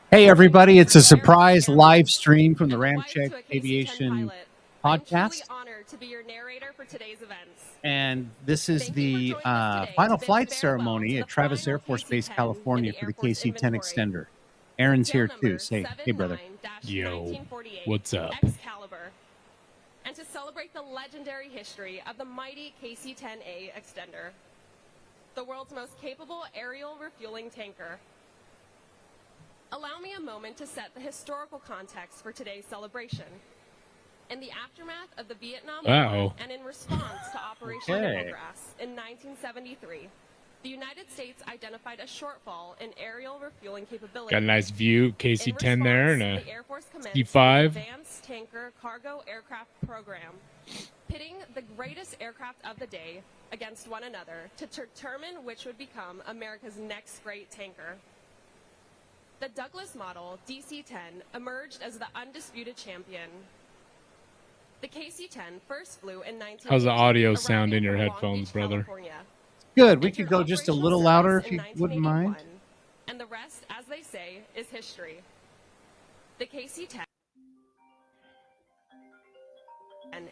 Hey everybody, it's a surprise live stream from the Ramcheck Aviation podcast. Honored to be your narrator for today's events. And this is the final flight ceremony at Travis Air Force Base, California for the KC-10 extender. Aaron's here too. Say, hey brother. Yo, what's up? Excalibur. And to celebrate the legendary history of the mighty KC-10A extender, the world's most capable aerial refueling tanker. Allow me a moment to set the historical context for today's celebration. In the aftermath of the Vietnam War and in response to Operation Grass in 1973, the United States identified a shortfall in aerial refueling capability. Got a nice view, KC-10 there, and a the Air Force C-5. Advanced Tanker Cargo Aircraft Program, pitting the greatest aircraft of the day against one another to determine which would become America's next great tanker. The Douglas model DC-10 emerged as the undisputed champion. The KC-10 first flew in 1980. How's the audio sound in your headphones, brother? Good. We could go just a little louder if you wouldn't mind. And the rest, as they say, is history. The KC-10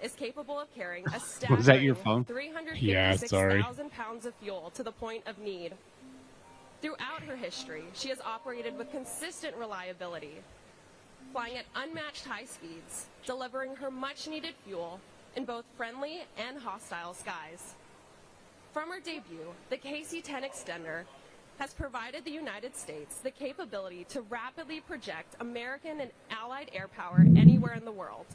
is capable of carrying a staggering Was that your phone? 356,000 pounds of fuel to the point of need. Throughout her history, she has operated with consistent reliability, flying at unmatched high speeds, delivering her much-needed fuel in both friendly and hostile skies. From her debut, the KC-10 extender has provided the United States the capability to rapidly project American and Allied air power anywhere in the world.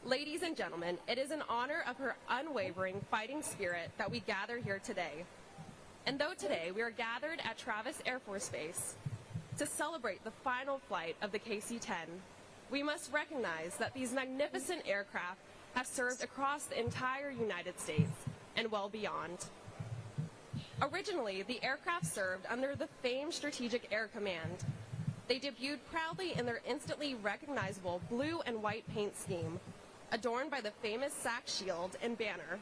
Ladies and gentlemen, it is in honor of her unwavering fighting spirit that we gather here today. And though today we are gathered at Travis Air Force Base to celebrate the final flight of the KC-10, we must recognize that these magnificent aircraft have served across the entire United States and well beyond. Originally, the aircraft served under the famed Strategic Air Command. They debuted proudly in their instantly recognizable blue and white paint scheme, adorned by the famous sack shield and banner.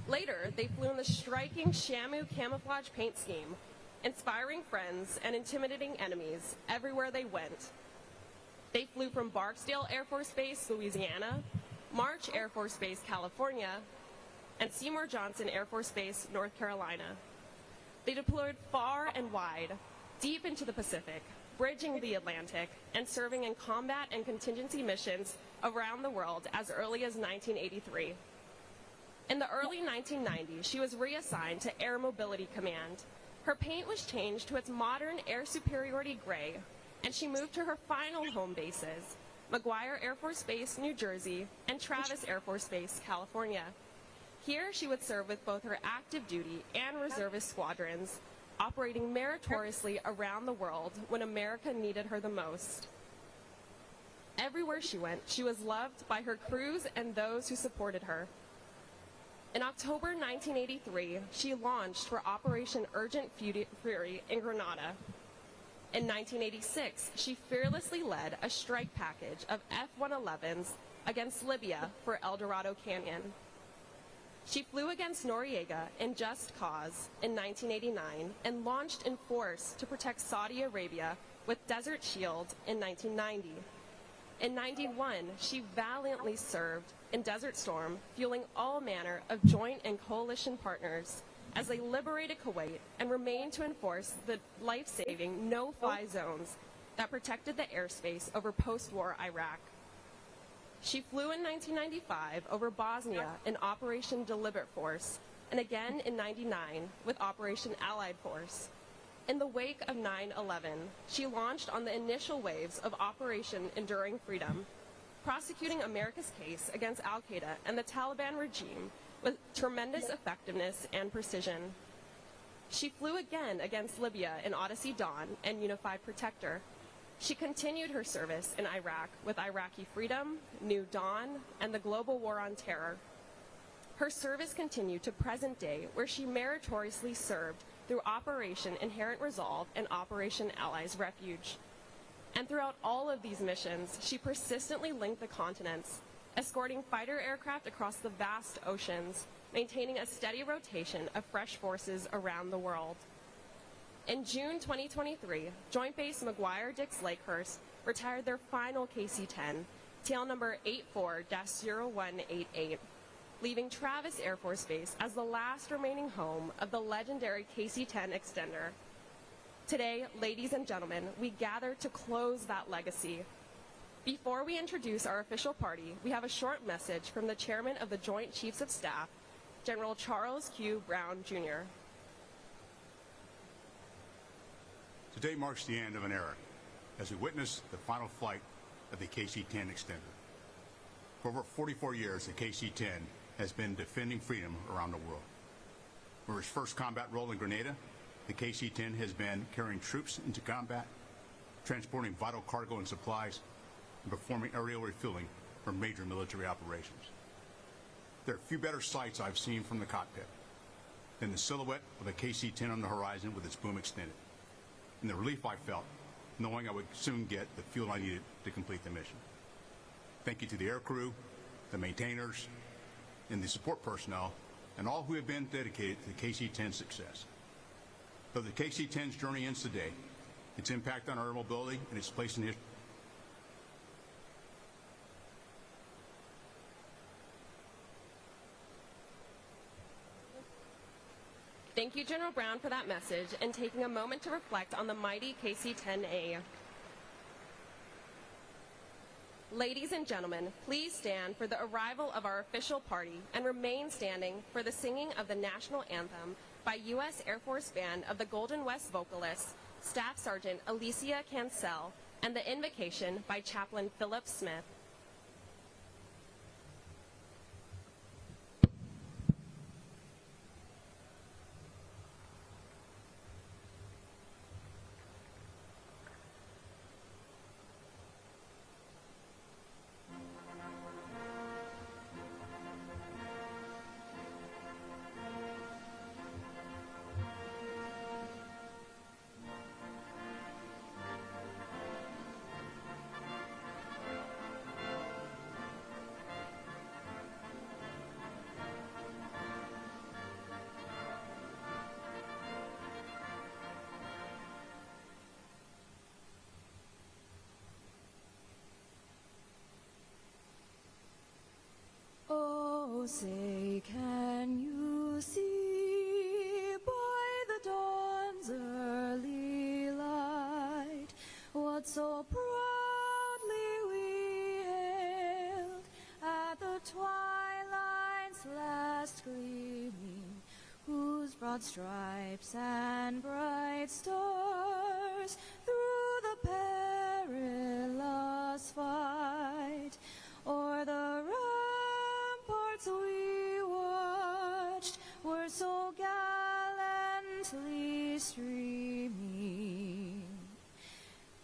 Later, they flew in the striking Shamu camouflage paint scheme, inspiring friends and intimidating enemies everywhere they went. They flew from Barksdale Air Force Base, Louisiana, March Air Force Base, California, and Seymour Johnson Air Force Base, North Carolina. They deployed far and wide, deep into the Pacific, bridging the Atlantic, and serving in combat and contingency missions around the world as early as 1983. In the early 1990s, she was reassigned to Air Mobility Command. Her paint was changed to its modern air superiority gray, and she moved to her final home bases, McGuire Air Force Base, New Jersey, and Travis Air Force Base, California. Here, she would serve with both her active duty and reservist squadrons, operating meritoriously around the world when America needed her the most. Everywhere she went, she was loved by her crews and those who supported her. In October 1983, she launched for Operation Urgent Fury in Grenada. In 1986, she fearlessly led a strike package of F-111s against Libya for El Dorado Canyon. She flew against Noriega in Just Cause in 1989 and launched in force to protect Saudi Arabia with Desert Shield in 1990. In 91, she valiantly served in Desert Storm, fueling all manner of joint and coalition partners as they liberated Kuwait and remained to enforce the life-saving no-fly zones that protected the airspace over post-war Iraq. She flew in 1995 over Bosnia in Operation Deliberate Force, and again in 99 with Operation Allied Force. In the wake of 9/11, she launched on the initial waves of Operation Enduring Freedom, prosecuting America's case against Al-Qaeda and the Taliban regime with tremendous effectiveness and precision. She flew again against Libya in Odyssey Dawn and Unified Protector. She continued her service in Iraq with Iraqi Freedom, New Dawn, and the Global War on Terror. Her service continued to present day, where she meritoriously served through Operation Inherent Resolve and Operation Allies Refuge. And throughout all of these missions, she persistently linked the continents, escorting fighter aircraft across the vast oceans, maintaining a steady rotation of fresh forces around the world. In June 2023, Joint Base McGuire-Dix Lakehurst retired their final KC-10, tail number 84-0188, leaving Travis Air Force Base as the last remaining home of the legendary KC-10 extender. Today, ladies and gentlemen, we gather to close that legacy. Before we introduce our official party, we have a short message from the Chairman of the Joint Chiefs of Staff, General Charles Q. Brown, Jr. Today marks the end of an era as we witness the final flight of the KC-10 extender. For over 44 years, the KC-10 has been defending freedom around the world. For its first combat role in Grenada, the KC-10 has been carrying troops into combat, transporting vital cargo and supplies, and performing aerial refueling for major military operations. There are few better sights I've seen from the cockpit than the silhouette of the KC-10 on the horizon with its boom extended, and the relief I felt knowing I would soon get the fuel I needed to complete the mission. Thank you to the air crew, the maintainers, and the support personnel, and all who have been dedicated to the KC-10's success. Though the KC-10's journey ends today, its impact on our air mobility and its place in history. Thank you, General Brown, for that message and taking a moment to reflect on the mighty KC-10A. Ladies and gentlemen, please stand for the arrival of our official party and remain standing for the singing of the national anthem by U.S. Air Force Band of the Golden West vocalists, Staff Sergeant Alicia Cancel, and the Invocation by Chaplain Philip Smith. Oh, say, can you see by the dawn's early light what so proudly we hailed at the twilight's last gleaming, whose broad stripes and bright stars through the perilous fight o'er the ramparts we watched were so gallantly streaming,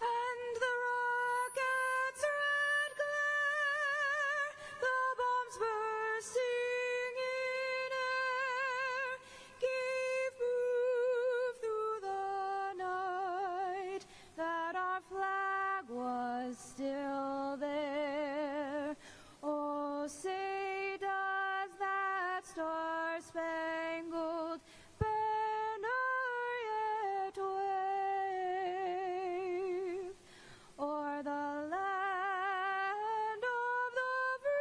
and the rocket's red glare, the bombs bursting in air, gave proof through the night that our flag was still there. Oh, say does that star-spangled banner yet wave o'er the land of the free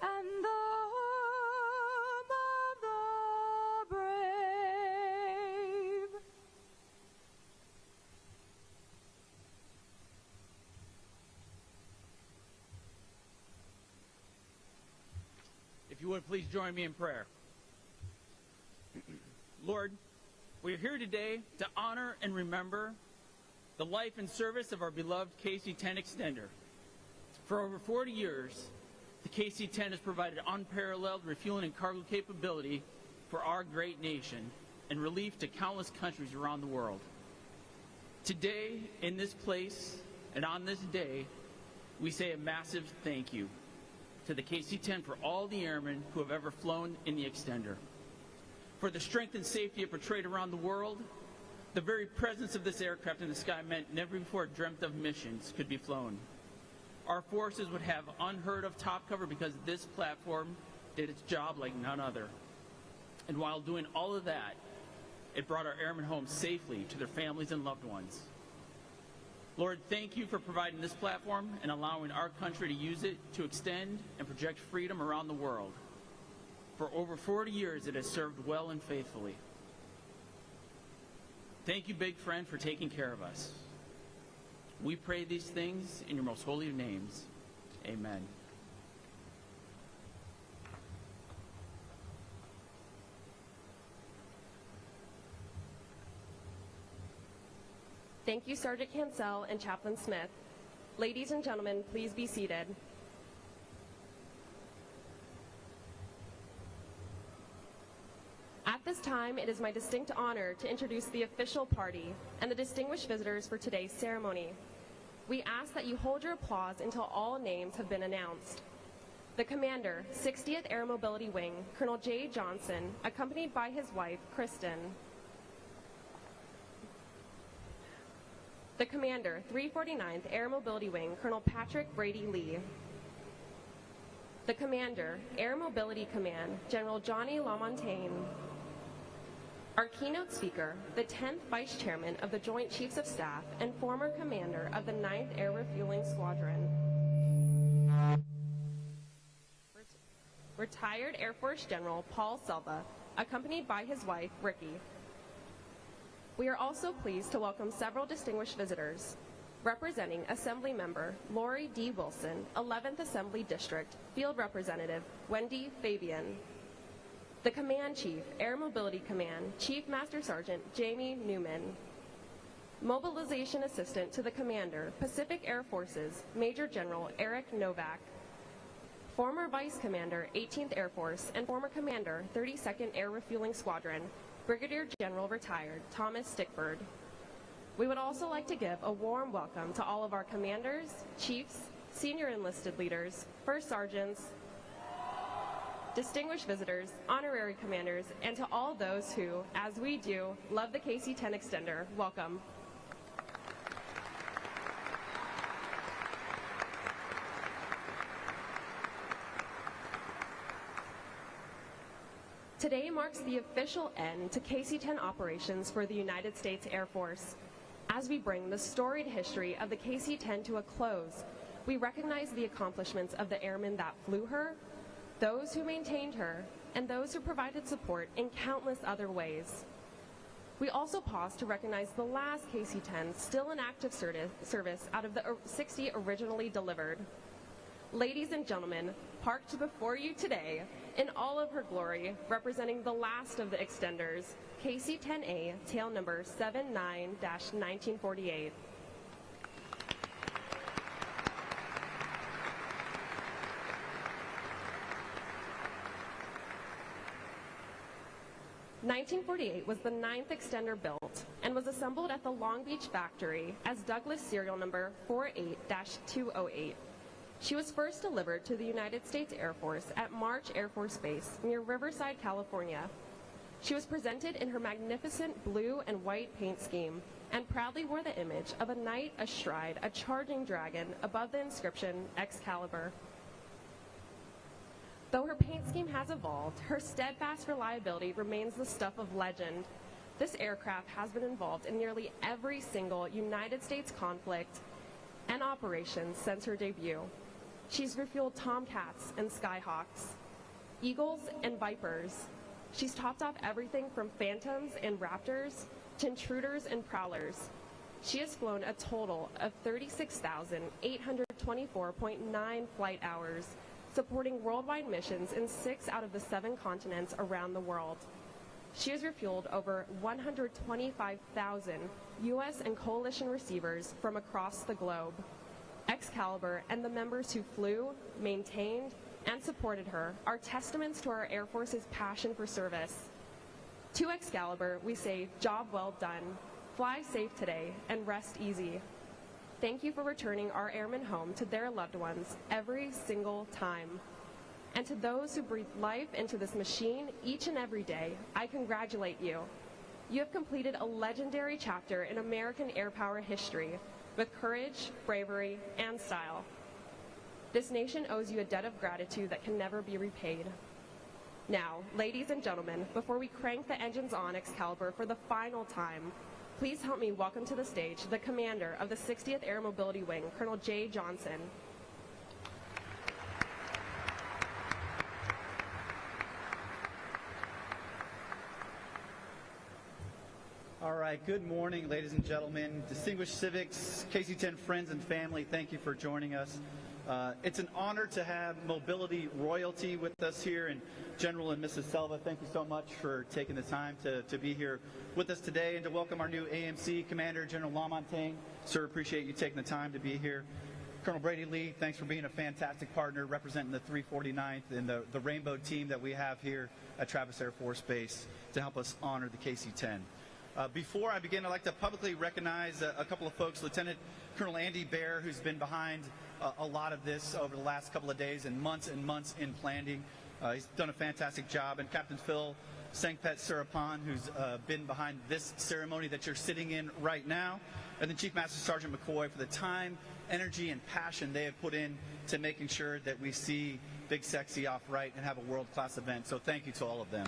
and the home of the brave? If you would please join me in prayer. Lord, we are here today to honor and remember the life and service of our beloved KC-10 extender. For over 40 years, the KC-10 has provided unparalleled refueling and cargo capability for our great nation and relief to countless countries around the world. Today, in this place, and on this day, we say a massive thank you to the KC-10 for all the airmen who have ever flown in the extender. For the strength and safety it portrayed around the world, the very presence of this aircraft in the sky meant never before dreamt of missions could be flown. Our forces would have unheard of top cover because this platform did its job like none other. And while doing all of that, It brought our airmen home safely to their families and loved ones. Lord, thank you for providing this platform and allowing our country to use it to extend and project freedom around the world. For over 40 years, it has served well and faithfully. Thank you, big friend, for taking care of us. We pray these things in your most holy of names. Amen. Thank you, Sergeant Cancel and Chaplain Smith. Ladies and gentlemen, please be seated. At this time, it is my distinct honor to introduce the official party and the distinguished visitors for today's ceremony. We ask that you hold your applause until all names have been announced. The Commander, 60th Air Mobility Wing, Colonel J. Johnson, accompanied by his wife, Kristen. The Commander, 349th Air Mobility Wing, Colonel Patrick Brady Lee. The Commander, Air Mobility Command, General Johnny LaMontagne. Our keynote speaker, the 10th Vice Chairman of the Joint Chiefs of Staff and former Commander of the 9th Air Refueling Squadron. Retired Air Force General Paul Selva, accompanied by his wife, Ricky. We are also pleased to welcome several distinguished visitors. Representing Assembly Member Lori D. Wilson, 11th Assembly District, Field Representative Wendy Fabian. The Command Chief, Air Mobility Command, Chief Master Sergeant Jamie Newman. Mobilization Assistant to the Commander, Pacific Air Forces, Major General Eric Novak. Former Vice Commander, 18th Air Force, and former Commander, 32nd Air Refueling Squadron, Brigadier General Retired Thomas Stickford. We would also like to give a warm welcome to all of our commanders, chiefs, senior enlisted leaders, first sergeants, distinguished visitors, honorary commanders, and to all those who, as we do, love the KC-10 extender. Welcome. Today marks the official end to KC-10 operations for the United States Air Force. As we bring the storied history of the KC-10 to a close, we recognize the accomplishments of the airmen that flew her, those who maintained her, and those who provided support in countless other ways. We also pause to recognize the last KC-10 still in active service out of the 60 originally delivered. Ladies and gentlemen, parked before you today, in all of her glory, representing the last of the extenders, KC-10A, tail number 79-1948. (1948) was the 9th extender built and was assembled at the Long Beach factory as Douglas serial number 48-208. She was first delivered to the United States Air Force at March Air Force Base near Riverside, California. She was presented in her magnificent blue and white paint scheme and proudly wore the image of a knight astride a charging dragon above the inscription Excalibur. Though her paint scheme has evolved, her steadfast reliability remains the stuff of legend. This aircraft has been involved in nearly every single United States conflict and operation since her debut. She's refueled Tomcats and Skyhawks, Eagles and Vipers. She's topped off everything from Phantoms and Raptors to Intruders and Prowlers. She has flown a total of 36,824.9 flight hours, supporting worldwide missions in 6 out of the 7 continents around the world. She has refueled over 125,000 U.S. and coalition receivers from across the globe. Excalibur and the members who flew, maintained, and supported her are testaments to our Air Force's passion for service. To Excalibur, we say, job well done, fly safe today, and rest easy. Thank you for returning our airmen home to their loved ones every single time. And to those who breathe life into this machine each and every day, I congratulate you. You have completed a legendary chapter in American air power history with courage, bravery, and style. This nation owes you a debt of gratitude that can never be repaid. Now, ladies and gentlemen, before we crank the engines on Excalibur for the final time, please help me welcome to the stage the commander of the 60th Air Mobility Wing, Colonel Jay Johnson. All right, good morning, ladies and gentlemen, distinguished civics, KC-10 friends and family, thank you for joining us. It's an honor to have mobility royalty with us here, and General and Mrs. Selva, thank you so much for taking the time to be here with us today, and to welcome our new AMC Commander, General Lamontagne. Sir, appreciate you taking the time to be here. Colonel Brady Lee, thanks for being a fantastic partner representing the 349th and the Rainbow team that we have here at Travis Air Force Base to help us honor the KC-10. Before I begin, I'd like to publicly recognize a couple of folks. Lieutenant Colonel Andy Baer, who's been behind a lot of this over the last couple of days and months in planning. He's done a fantastic job. And Captain Phil Sangpet Surapan, who's been behind this ceremony that you're sitting in right now. And then Chief Master Sergeant McCoy for the time, energy, and passion they have put in to making sure that we see Big Sexy off right and have a world-class event. So thank you to all of them.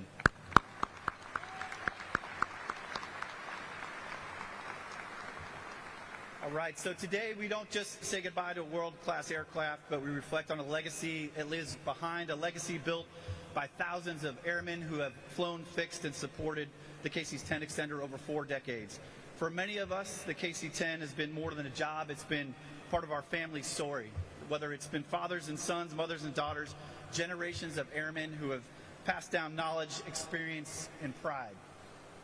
All right, so today we don't just say goodbye to a world-class aircraft, but we reflect on a legacy it lives behind, a legacy built by thousands of airmen who have flown, fixed, and supported the KC-10 extender over 4 decades. For many of us, the KC-10 has been more than a job. It's been part of our family story, whether it's been fathers and sons, mothers and daughters, generations of airmen who have passed down knowledge, experience, and pride.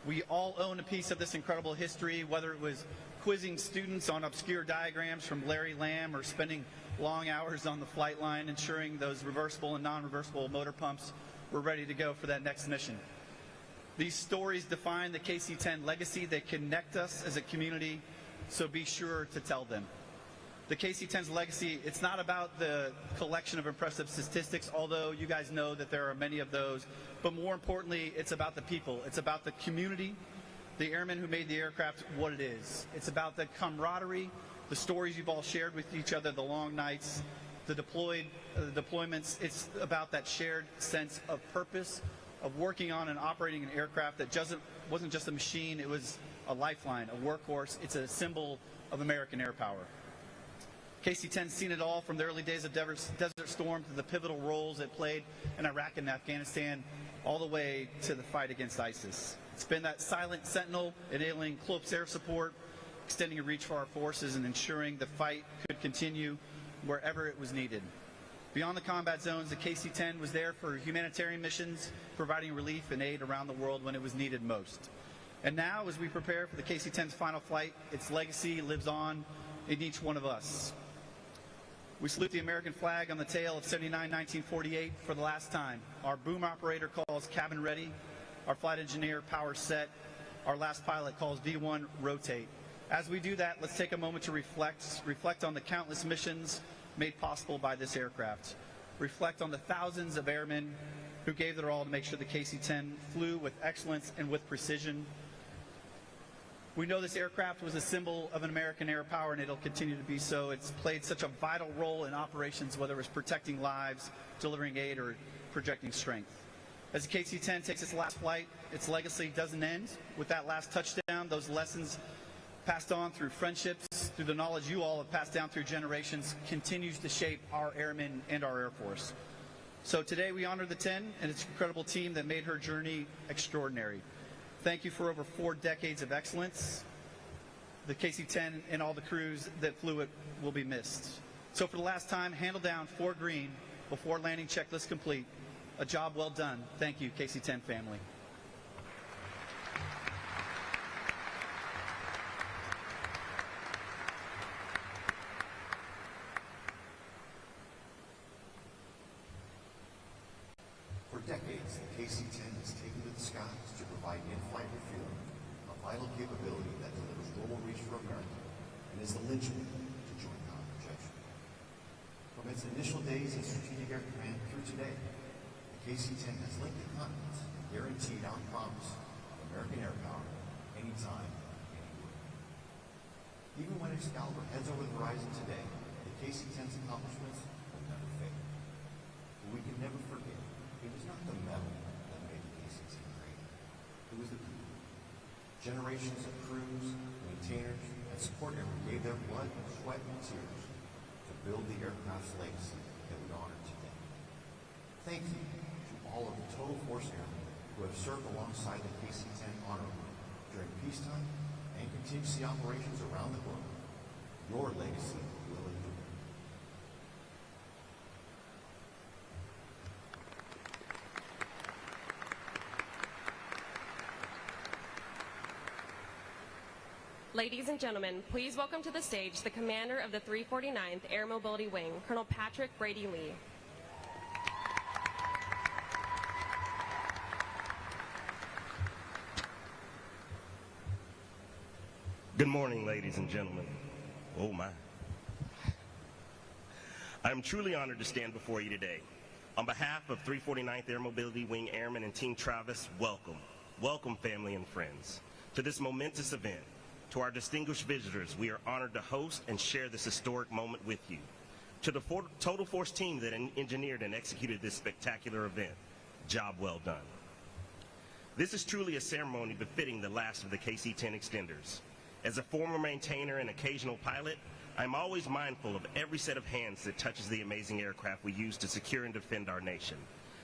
We all own a piece of this incredible history, whether it was quizzing students on obscure diagrams from Larry Lamb or spending long hours on the flight line ensuring those reversible and non-reversible motor pumps were ready to go for that next mission. These stories define the KC-10 legacy. They connect us as a community, so be sure to tell them. The KC-10's legacy, it's not about the collection of impressive statistics, although you guys know that there are many of those, but more importantly, it's about the people. It's about the community, the airmen who made the aircraft what it is. It's about the camaraderie, the stories you've all shared with each other, the long nights, the deployments. It's about that shared sense of purpose, of working on and operating an aircraft that wasn't just a machine, it was a lifeline, a workhorse. It's a symbol of American air power. KC-10's seen it all, from the early days of Desert Storm to the pivotal roles it played in Iraq and Afghanistan, all the way to the fight against ISIS. It's been that silent sentinel, enabling close air support, extending a reach for our forces, and ensuring the fight could continue wherever it was needed. Beyond the combat zones, the KC-10 was there for humanitarian missions, providing relief and aid around the world when it was needed most. And now, as we prepare for the KC-10's final flight, its legacy lives on in each one of us. We salute the American flag on the tail of 79-1948 for the last time. Our boom operator calls cabin ready. Our flight engineer power set. Our last pilot calls V1 rotate. As we do that, let's take a moment to reflect on the countless missions made possible by this aircraft. Reflect on the thousands of airmen who gave their all to make sure the KC-10 flew with excellence and with precision. We know this aircraft was a symbol of an American air power, and it'll continue to be so. It's played such a vital role in operations, whether it was protecting lives, delivering aid, or projecting strength. As the KC-10 takes its last flight, its legacy doesn't end with that last touchdown. Those lessons passed on through friendships, through the knowledge you all have passed down through generations, continues to shape our airmen and our Air Force. So today we honor the 10 and its incredible team that made her journey extraordinary. Thank you for over 4 decades of excellence. The KC-10 and all the crews that flew it will be missed. So for the last time, handle down 4 green before landing checklist complete. A job well done. Thank you, KC-10 family. For decades, the KC-10 has taken to the skies to provide in-flight refueling, a vital capability that delivers global reach for America and is the linchpin to joint combat projection. From its initial days as Strategic Air Command through today, the KC-10 has linked the continents and guaranteed our promise of American air power anytime, anywhere. Even when Excalibur heads over the horizon today, the KC-10's accomplishments will never fade. But we can never forget, it was not the metal who is the people. Generations of crews, maintainers, and support airmen gave their blood, sweat, and tears to build the aircraft's legacy that we honor today. Thank you to all of the Total Force Airmen who have served alongside the KC-10 honorably during peacetime and contingency operations around the globe. Your legacy will endure. Ladies and gentlemen, please welcome to the stage the commander of the 349th Air Mobility Wing, Colonel Patrick Brady Lee. Good morning, ladies and gentlemen. Oh my. I am truly honored to stand before you today. On behalf of 349th Air Mobility Wing Airmen and Team Travis, welcome. Welcome, family and friends, to this momentous event. To our distinguished visitors, we are honored to host and share this historic moment with you. To the Total Force team that engineered and executed this spectacular event, job well done. This is truly a ceremony befitting the last of the KC-10 extenders. As a former maintainer and occasional pilot, I'm always mindful of every set of hands that touches the amazing aircraft we use to secure and defend our nation.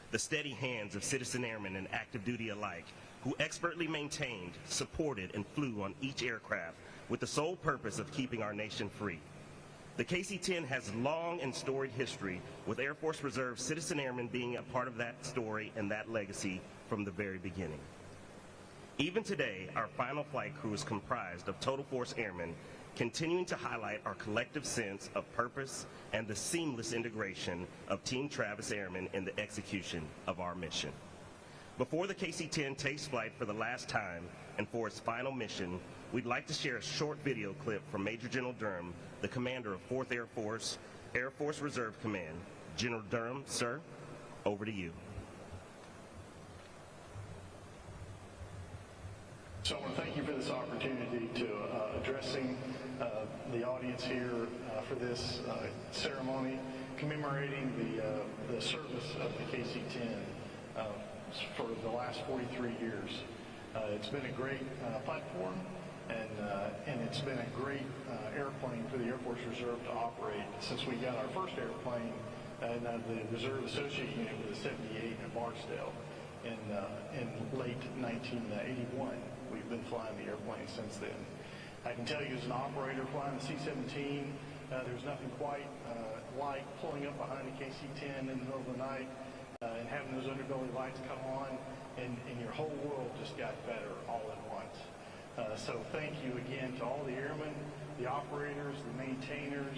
The steady hands of citizen airmen and active duty alike who expertly maintained, supported, and flew on each aircraft with the sole purpose of keeping our nation free. The KC-10 has long and storied history, with Air Force Reserve citizen airmen being a part of that story and that legacy from the very beginning. Even today, our final flight crew is comprised of Total Force airmen, continuing to highlight our collective sense of purpose and the seamless integration of Team Travis Airmen in the execution of our mission. Before the KC-10 takes flight for the last time and for its final mission, we'd like to share a short video clip from Major General Durham, the commander of 4th Air Force Reserve Command. General Durham, sir, over to you. So I want to thank you for this opportunity to addressing the audience here for this ceremony commemorating the service of the KC-10 for the last 43 years. It's been a great platform, and it's been a great airplane for the Air Force Reserve to operate since we got our first airplane and the Reserve Associate Unit with the 78 at Barksdale in late 1981. We've been flying the airplane since then. I can tell you as an operator flying the C-17, there's nothing quite like pulling up behind a KC-10 in the middle of the night and having those underbelly lights come on, and your whole world just got better all at once. So thank you again to all the airmen, the operators, the maintainers,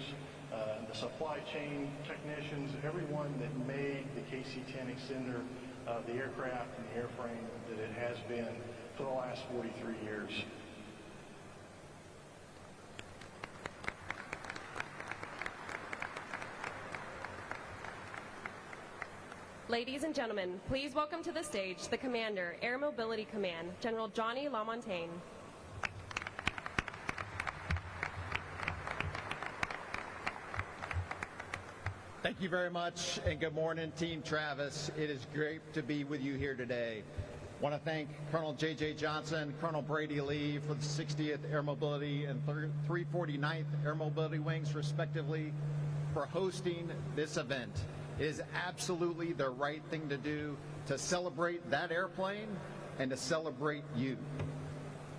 the supply chain technicians, everyone that made the KC-10 extender the aircraft and the airframe that it has been for the last 43 years. Ladies and gentlemen, please welcome to the stage the Commander, Air Mobility Command, General Johnny LaMontagne. Thank you very much, and good morning, Team Travis. It is great to be with you here today. I want to thank Colonel J.J. Johnson, Colonel Brady Lee for the 60th Air Mobility and 349th Air Mobility Wings, respectively, for hosting this event. It is absolutely the right thing to do to celebrate that airplane and to celebrate you.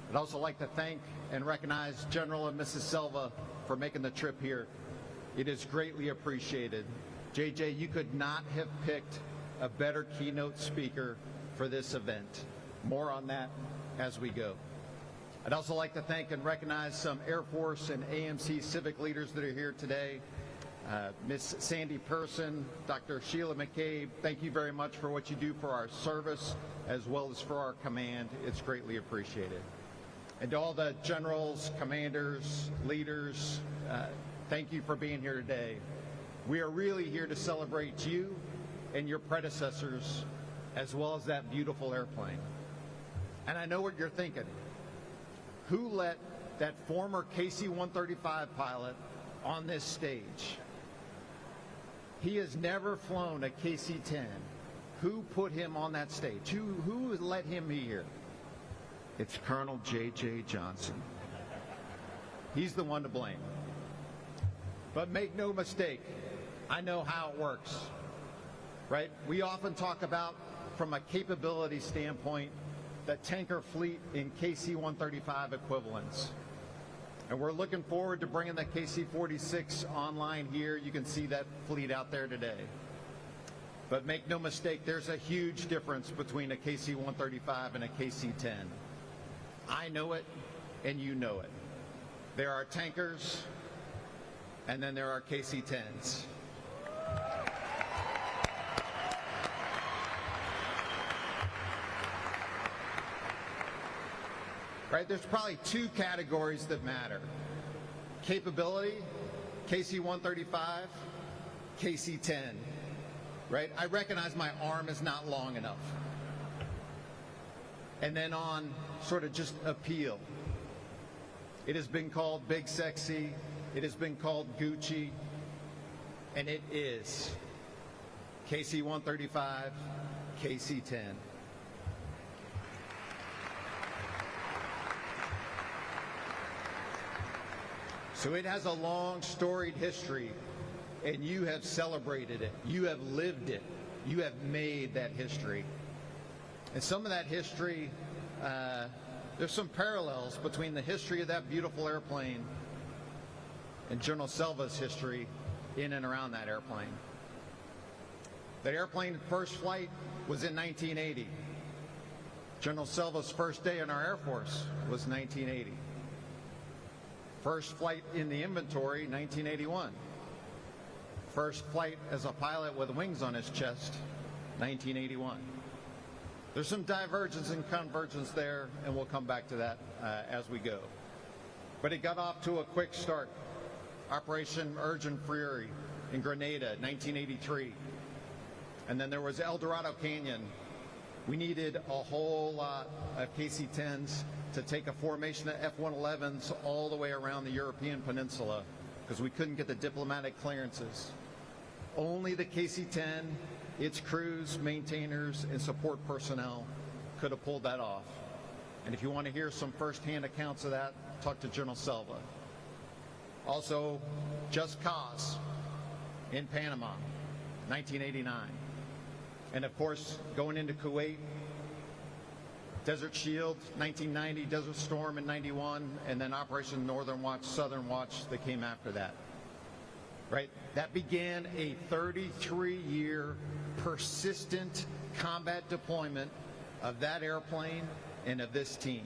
I'd also like to thank and recognize General and Mrs. Silva for making the trip here. It is greatly appreciated. JJ, you could not have picked a better keynote speaker for this event. More on that as we go. I'd also like to thank and recognize some Air Force and AMC civic leaders that are here today. Miss Sandy Person, Dr. Sheila McCabe, thank you very much for what you do for our service as well as for our command. It's greatly appreciated. And to all the generals, commanders, leaders, thank you for being here today. We are really here to celebrate you and your predecessors as well as that beautiful airplane. And I know what you're thinking. Who let that former KC-135 pilot on this stage? He has never flown a KC-10. Who put him on that stage? Who let him be here? It's Colonel J.J. Johnson. He's the one to blame. But make no mistake, I know how it works, right? We often talk about, from a capability standpoint, the tanker fleet in KC-135 equivalents. And we're looking forward to bringing the KC-46 online here. You can see that fleet out there today. But make no mistake, there's a huge difference between a KC-135 and a KC-10. I know it, and you know it. There are tankers, and then there are KC-10s. Right, there's probably two categories that matter. Capability, KC-135, KC-10. Right, I recognize my arm is not long enough. And then on sort of just appeal. It has been called big sexy, it has been called Gucci, and it is. KC-135, KC-10. So it has a long, storied history, and you have celebrated it. You have lived it. You have made that history. And some of that history, there's some parallels between the history of that beautiful airplane and General Selva's history in and around that airplane. That airplane first flight was in 1980. General Selva's first day in our Air Force was 1980. First flight in the inventory, 1981. First flight as a pilot with wings on his chest, 1981. There's some divergence and convergence there, and we'll come back to that as we go. But it got off to a quick start. Operation Urgent Fury in Grenada, 1983. And then there was El Dorado Canyon. We needed a whole lot of KC-10s to take a formation of F-111s all the way around the European peninsula because we couldn't get the diplomatic clearances. Only the KC-10, its crews, maintainers, and support personnel could have pulled that off. And if you want to hear some first-hand accounts of that, talk to General Selva. Also, Just Cause in Panama, 1989. And of course, going into Kuwait, Desert Shield, 1990, Desert Storm in 91, and then Operation Northern Watch, Southern Watch that came after that. Right? That began a 33-year persistent combat deployment of that airplane and of this team.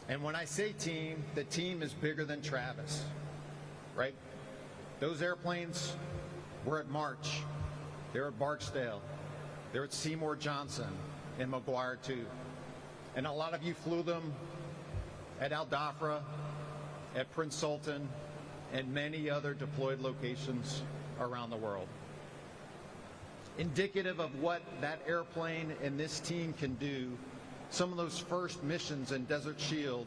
And when I say team, the team is bigger than Travis. Right? Those airplanes were at March. They're at Barksdale. They're at Seymour Johnson and McGuire too. And a lot of you flew them at Al Dhafra, at Prince Sultan, and many other deployed locations around the world. Indicative of what that airplane and this team can do, some of those first missions in Desert Shield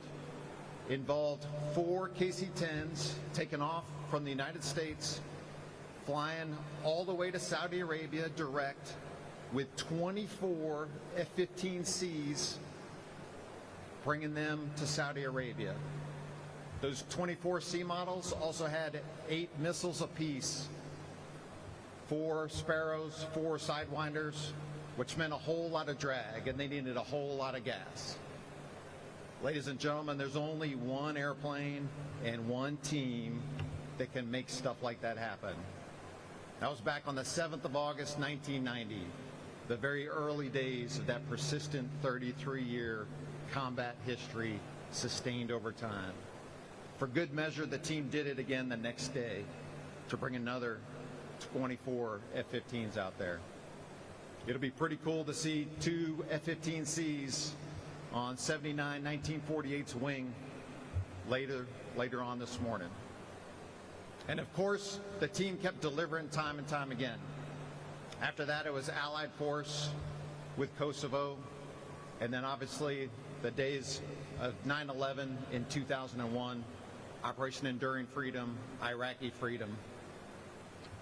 involved 4 KC-10s taken off from the United States, flying all the way to Saudi Arabia direct with 24 F-15Cs, bringing them to Saudi Arabia. Those 24 C models also had 8 missiles apiece, 4 Sparrows, 4 Sidewinders, which meant a whole lot of drag, and they needed a whole lot of gas. Ladies and gentlemen, there's only one airplane and one team that can make stuff like that happen. That was back on the 7th of August, 1990, the very early days of that persistent 33-year combat history sustained over time. For good measure, the team did it again the next day to bring another 24 F-15s out there. It'll be pretty cool to see 2 F-15Cs on 79 1948's wing later on this morning. And of course, the team kept delivering time and time again. After that, it was Allied Force with Kosovo, and then obviously the days of 9/11 in 2001, Operation Enduring Freedom, Iraqi Freedom.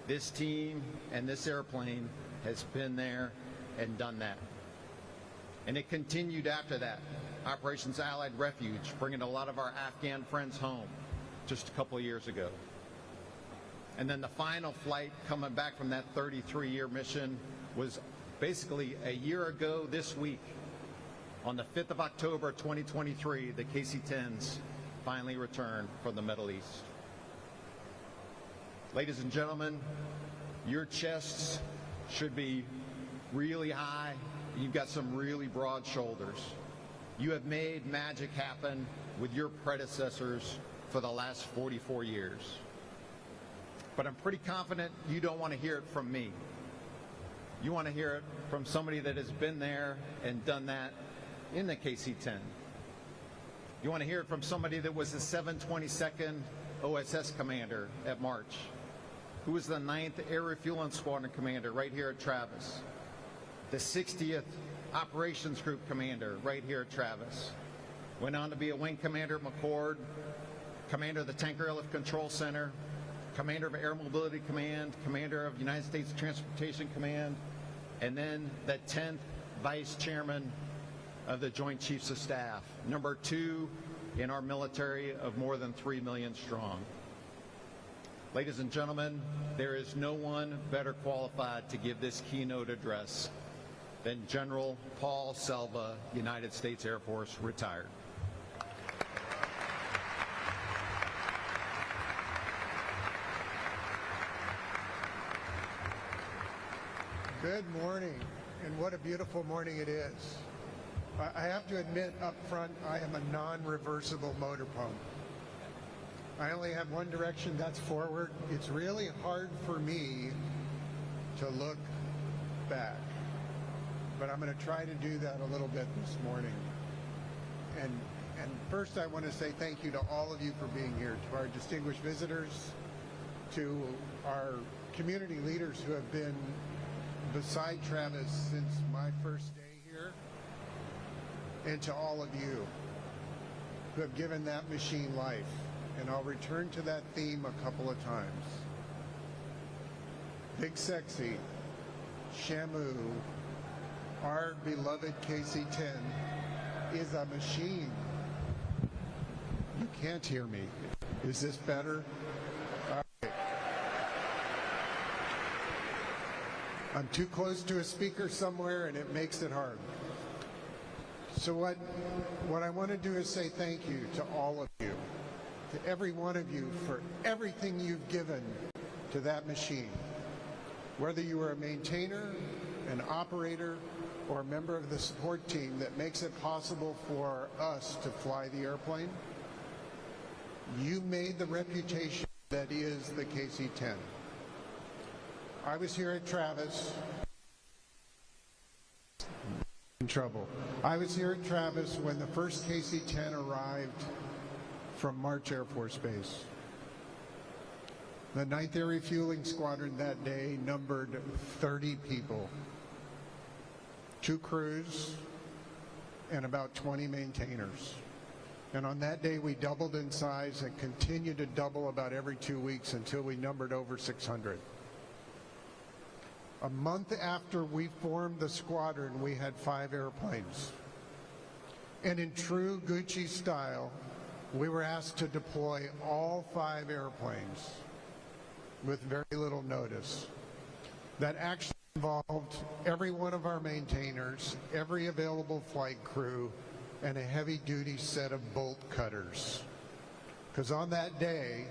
This team and this airplane has been there and done that. And it continued after that. Operations Allied Refuge, bringing a lot of our Afghan friends home just a couple of years ago. And then the final flight coming back from that 33-year mission was basically a year ago this week. On the 5th of October 2023, the KC-10s finally returned from the Middle East. Ladies and gentlemen, your chests should be really high. You've got some really broad shoulders. You have made magic happen with your predecessors for the last 44 years. But I'm pretty confident you don't want to hear it from me. You want to hear it from somebody that has been there and done that in the KC-10. You want to hear it from somebody that was the 722nd OSS commander at March, who was the 9th Air Refueling Squadron commander right here at Travis, the 60th Operations Group commander right here at Travis, went on to be a wing commander at McCord, commander of the Tanker Airlift Control Center, commander of Air Mobility Command, commander of United States Transportation Command, and then the 10th vice chairman of the Joint Chiefs of Staff, number 2 in our military of more than 3 million strong. Ladies and gentlemen, there is no one better qualified to give this keynote address than General Paul Selva, United States Air Force, retired. Good morning, and what a beautiful morning it is. I have to admit up front, I am a non-reversible motor pump. I only have one direction, that's forward. It's really hard for me to look back, but I'm going to try to do that a little bit this morning. And first I want to say thank you to all of you for being here, to our distinguished visitors, to our community leaders who have been beside Travis since my first day here, and to all of you who have given that machine life. And I'll return to that theme a couple of times. Big Sexy, Shamu, our beloved KC-10 is a machine. You can't hear me. Is this better? All right. I'm too close to a speaker somewhere and it makes it hard. So what I want to do is say thank you to all of you, to every one of you for everything you've given to that machine. Whether you are a maintainer, an operator, or a member of the support team that makes it possible for us to fly the airplane, you made the reputation that is the KC-10. I was here at Travis. In trouble. I was here at Travis when the first KC-10 arrived from March Air Force Base. The 9th Air Refueling Squadron that day numbered 30 people, 2 crews, and about 20 maintainers. And on that day we doubled in size and continued to double about every 2 weeks until we numbered over 600. A month after we formed the squadron, we had 5 airplanes. And in true Gucci style, we were asked to deploy all 5 airplanes with very little notice. That actually involved every one of our maintainers, every available flight crew, and a heavy-duty set of bolt cutters. Because on that day,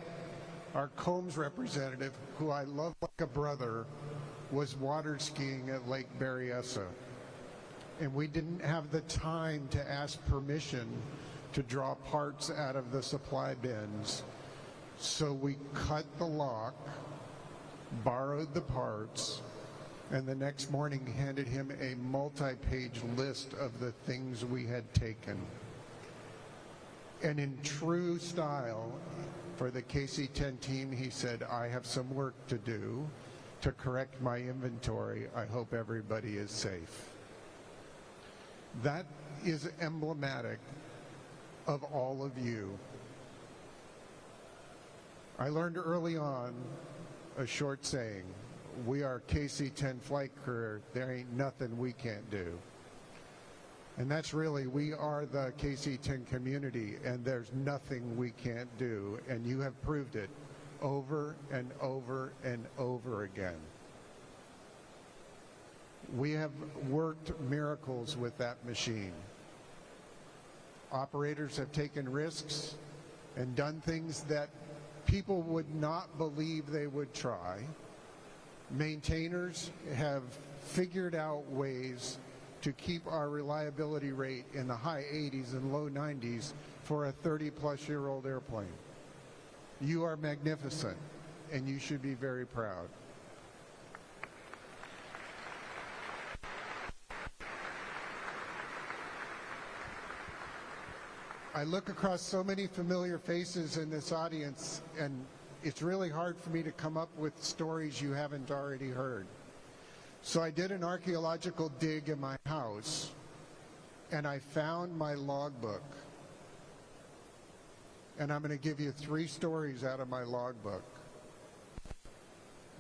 our Combs representative, who I love like a brother, was water skiing at Lake Berryessa. And we didn't have the time to ask permission to draw parts out of the supply bins. So we cut the lock, borrowed the parts, and the next morning handed him a multi-page list of the things we had taken. And in true style, for the KC-10 team, he said, I have some work to do to correct my inventory. I hope everybody is safe. That is emblematic of all of you. I learned early on a short saying, we are KC-10 flight crew, there ain't nothing we can't do. And that's really, we are the KC-10 community, and there's nothing we can't do, and you have proved it over and over and over again. We have worked miracles with that machine. Operators have taken risks and done things that people would not believe they would try. Maintainers have figured out ways to keep our reliability rate in the high 80s and low 90s for a 30-plus-year-old airplane. You are magnificent, and you should be very proud. I look across so many familiar faces in this audience, and it's really hard for me to come up with stories you haven't already heard. So I did an archaeological dig in my house, and I found my logbook. And I'm going to give you 3 stories out of my logbook.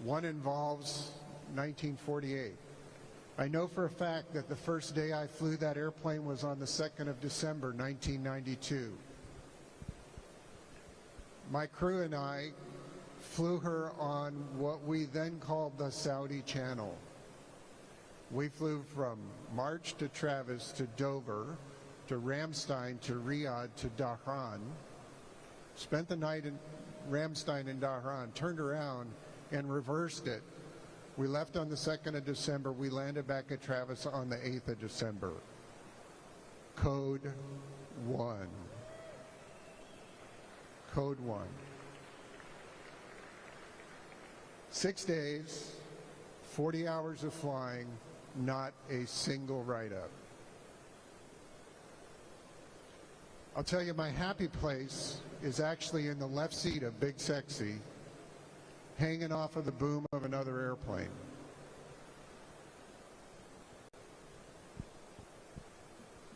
One involves 1948. I know for a fact that the first day I flew that airplane was on the 2nd of December, 1992. My crew and I flew her on what we then called the Saudi Channel. We flew from March to Travis to Dover to Ramstein to Riyadh to Dhahran, spent the night in Ramstein and Dhahran, turned around and reversed it. We left on the 2nd of December. We landed back at Travis on the 8th of December. Code 1. Code 1. 6 days, 40 hours of flying, not a single write-up. I'll tell you, my happy place is actually in the left seat of Big Sexy, hanging off of the boom of another airplane.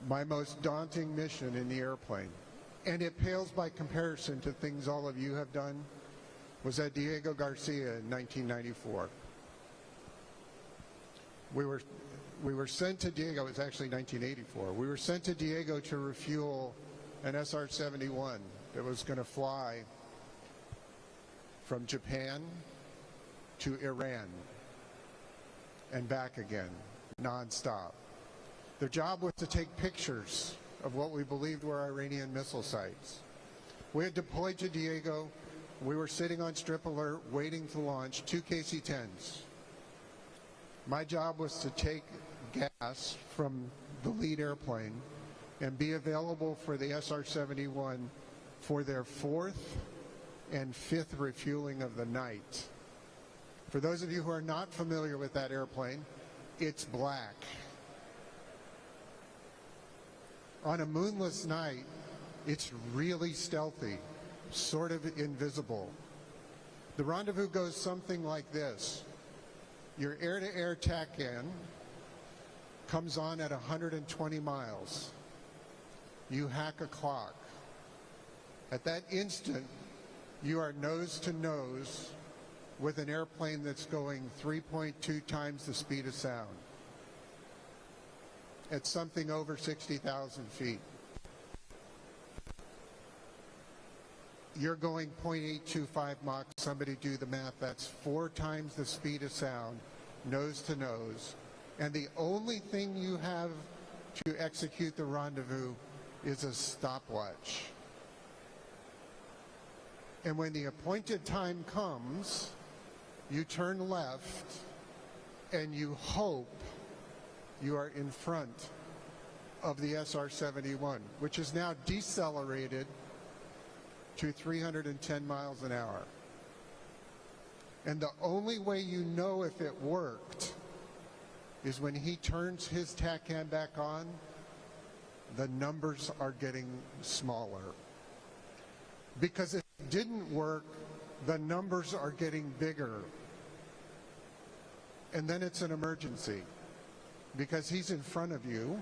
My most daunting mission in the airplane, and it pales by comparison to things all of you have done, was at Diego Garcia in 1994. We were sent to Diego, it was actually 1984. We were sent to Diego to refuel an SR-71 that was going to fly from Japan to Iran and back again, nonstop. Their job was to take pictures of what we believed were Iranian missile sites. We had deployed to Diego. We were sitting on strip alert, waiting to launch 2 KC-10s. My job was to take gas from the lead airplane and be available for the SR-71 for their 4th and 5th refueling of the night. For those of you who are not familiar with that airplane, it's black. On a moonless night, it's really stealthy, sort of invisible. The rendezvous goes something like this. Your air-to-air TACAN comes on at 120 miles. You hack a clock. At that instant, you are nose to nose with an airplane that's going 3.2 times the speed of sound at something over 60,000 feet. You're going 0.825 Mach. Somebody do the math. That's 4 times the speed of sound, nose to nose. And the only thing you have to execute the rendezvous is a stopwatch. And when the appointed time comes, you turn left and you hope you are in front of the SR-71, which is now decelerated to 310 miles an hour. And the only way you know if it worked is when he turns his TACAN back on, the numbers are getting smaller. Because if it didn't work, the numbers are getting bigger. And then it's an emergency, because he's in front of you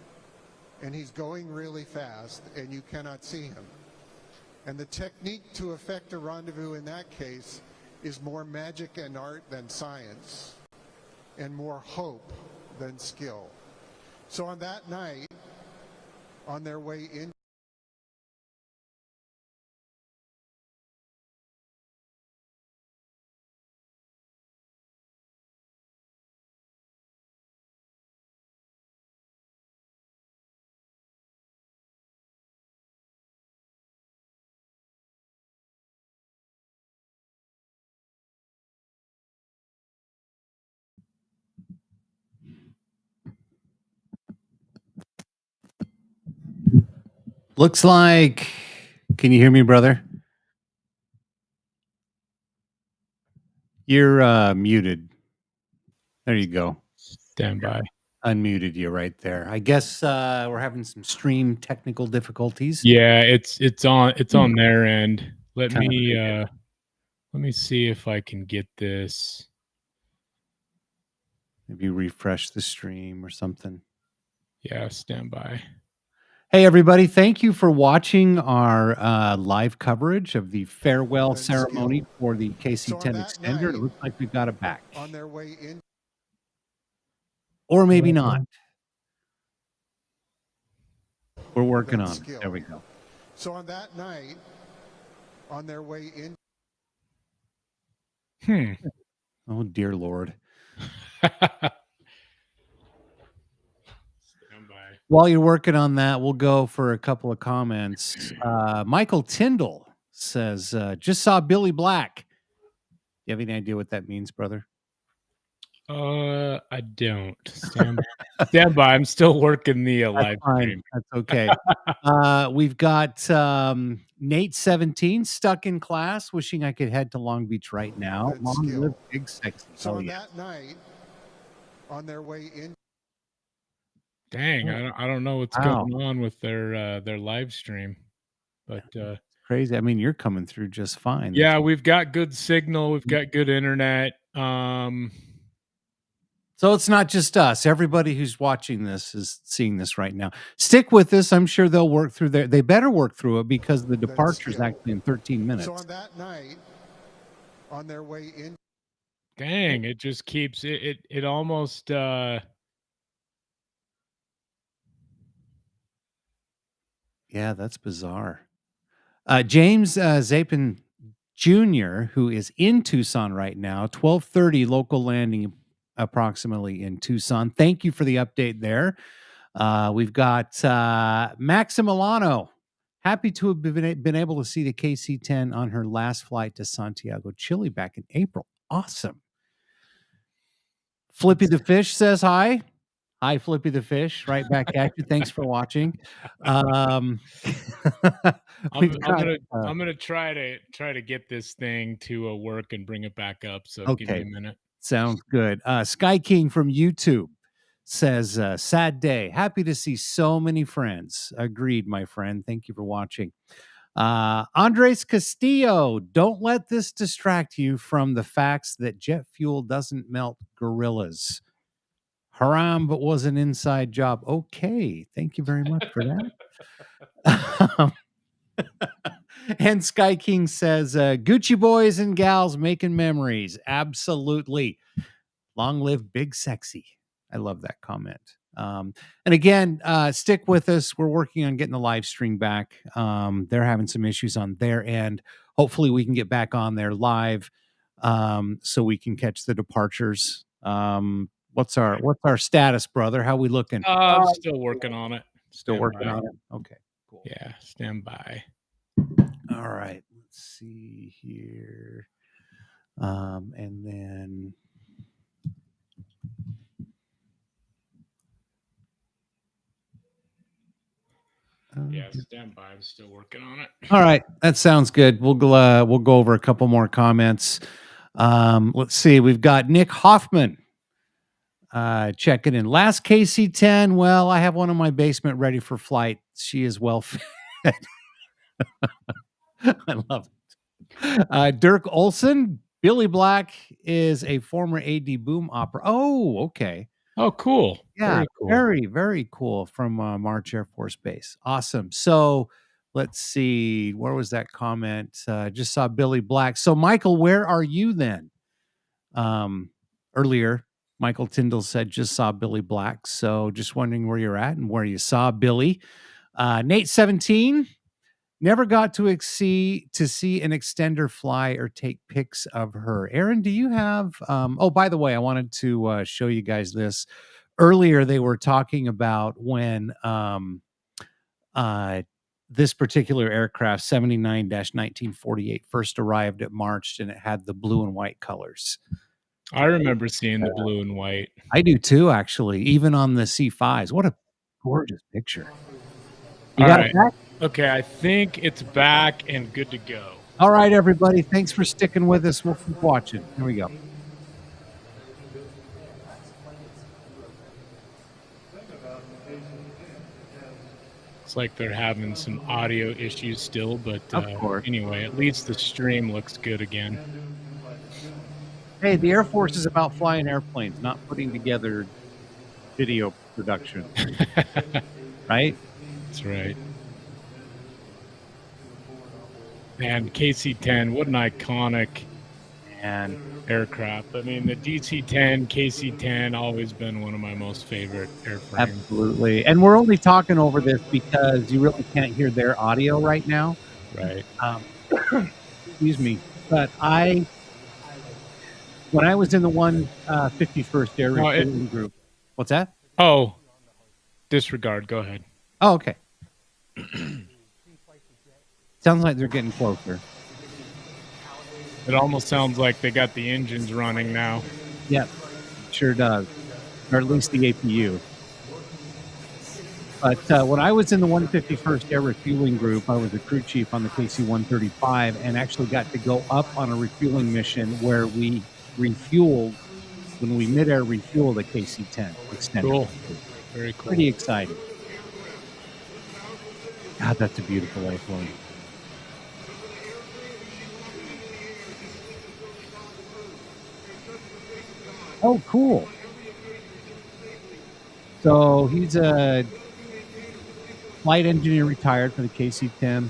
and he's going really fast and you cannot see him. And the technique to effect a rendezvous in that case is more magic and art than science, and more hope than skill. So on that night, on their way in. Looks like, can you hear me, brother? You're muted. There you go. Stand by. Unmuted you right there. I guess we're having some stream technical difficulties. Yeah, it's on their end. Let Kinda me see if I can get this. Maybe refresh the stream or something. Yeah, stand by. Hey, everybody. Thank you for watching our live coverage of the farewell ceremony for the KC-10 extender. It looks like we've got it back. On their way in. Or maybe not. We're working on it. There we go. So on that night, on their way in. Oh, dear Lord. While you're working on that, we'll go for a couple of comments. Michael Tyndall says, just saw Billy Black. You have any idea what that means, brother? I don't. Stand by. I'm still working the live stream. That's okay. We've got Nate 17 stuck in class, wishing I could head to Long Beach right now. Long live Big Sexy. So on that night, on their way in. Dang, I don't know what's going on with their live stream, but crazy. I mean, you're coming through just fine. Yeah, we've got good signal. We've got good internet. So it's not just us. Everybody who's watching this is seeing this right now. Stick with us. I'm sure they'll work through they better work through it because the departure is actually in 13 minutes. So on that night, on their way in. Dang, it just keeps it almost Yeah, that's bizarre. James Zapin Jr., who is in Tucson right now, 12:30 local landing approximately in Tucson. Thank you for the update there. We've got Maximiliano. Happy to have been able to see the KC-10 on her last flight to Santiago, Chile back in April. Awesome. Flippy the Fish says hi. Hi, Flippy the Fish. Right back at you. Thanks for watching. I'm gonna try to get this thing to work and bring it back up. So give me a minute. Sounds good. Sky King from YouTube says, sad day. Happy to see so many friends. Agreed, my friend. Thank you for watching. Andres Castillo, don't let this distract you from the facts that jet fuel doesn't melt gorillas. Haram, but was an inside job. Okay. Thank you very much for that. And Sky King says, Gucci boys and gals making memories. Absolutely. Long live Big Sexy. I love that comment. And again, stick with us. We're working on getting the live stream back. They're having some issues on their end. Hopefully we can get back on there live so we can catch the departures. What's our status, brother? How we looking? Still working on it. Still working on it. Okay, cool. Yeah, stand by. All right. Let's see here. And then yeah, stand by. I'm still working on it. All right, that sounds good. We'll go over a couple more comments. Let's see. We've got Nick Hoffman checking in. Last KC-10. Well, I have one in my basement ready for flight. She is well fed. I love it. Dirk Olson. Billy Black is a former AD boom opera. Oh, okay. Oh, cool. Yeah, very, very cool from March Air Force Base. Awesome. So let's see. Where was that comment? Just saw Billy Black. So, Michael, where are you then? Earlier, Michael Tyndall said just saw Billy Black. So just wondering where you're at and where you saw Billy. Nate 17 never got to see an extender fly or take pics of her. Aaron, do you have? Oh, by the way, I wanted to show you guys this. Earlier, they were talking about when this particular aircraft, 79-1948, first arrived at March, and it had the blue and white colors. I remember seeing the blue and white. I do too, actually, even on the C5s. What a gorgeous picture. You All got right. it back? Okay, I think it's back and good to go. All right, everybody. Thanks for sticking with us. We'll keep watching. Here we go. It's like they're having some audio issues still, but Of course. anyway, at least the stream looks good again. Hey, the Air Force is about flying airplanes, not putting together video production. Right? That's right. And KC-10, what an iconic aircraft. I mean, the DC-10, KC-10, always been one of my most favorite airframes. Absolutely. And we're only talking over this because you really can't hear their audio right now. Right. Excuse me. But when I was in the 151st Air Refueling Group. What's that? Oh, disregard. Go ahead. Oh, okay. Sounds like they're getting closer. It almost sounds like they got the engines running now. Yep, sure does. Or at least the APU. But when I was in the 151st Air Refueling Group, I was a crew chief on the KC-135 and actually got to go up on a refueling mission where we refueled, when we mid-air refueled a KC-10 extended. Cool. Very cool. Pretty exciting. God, that's a beautiful airplane. Oh, cool. So he's a flight engineer retired for the KC-10.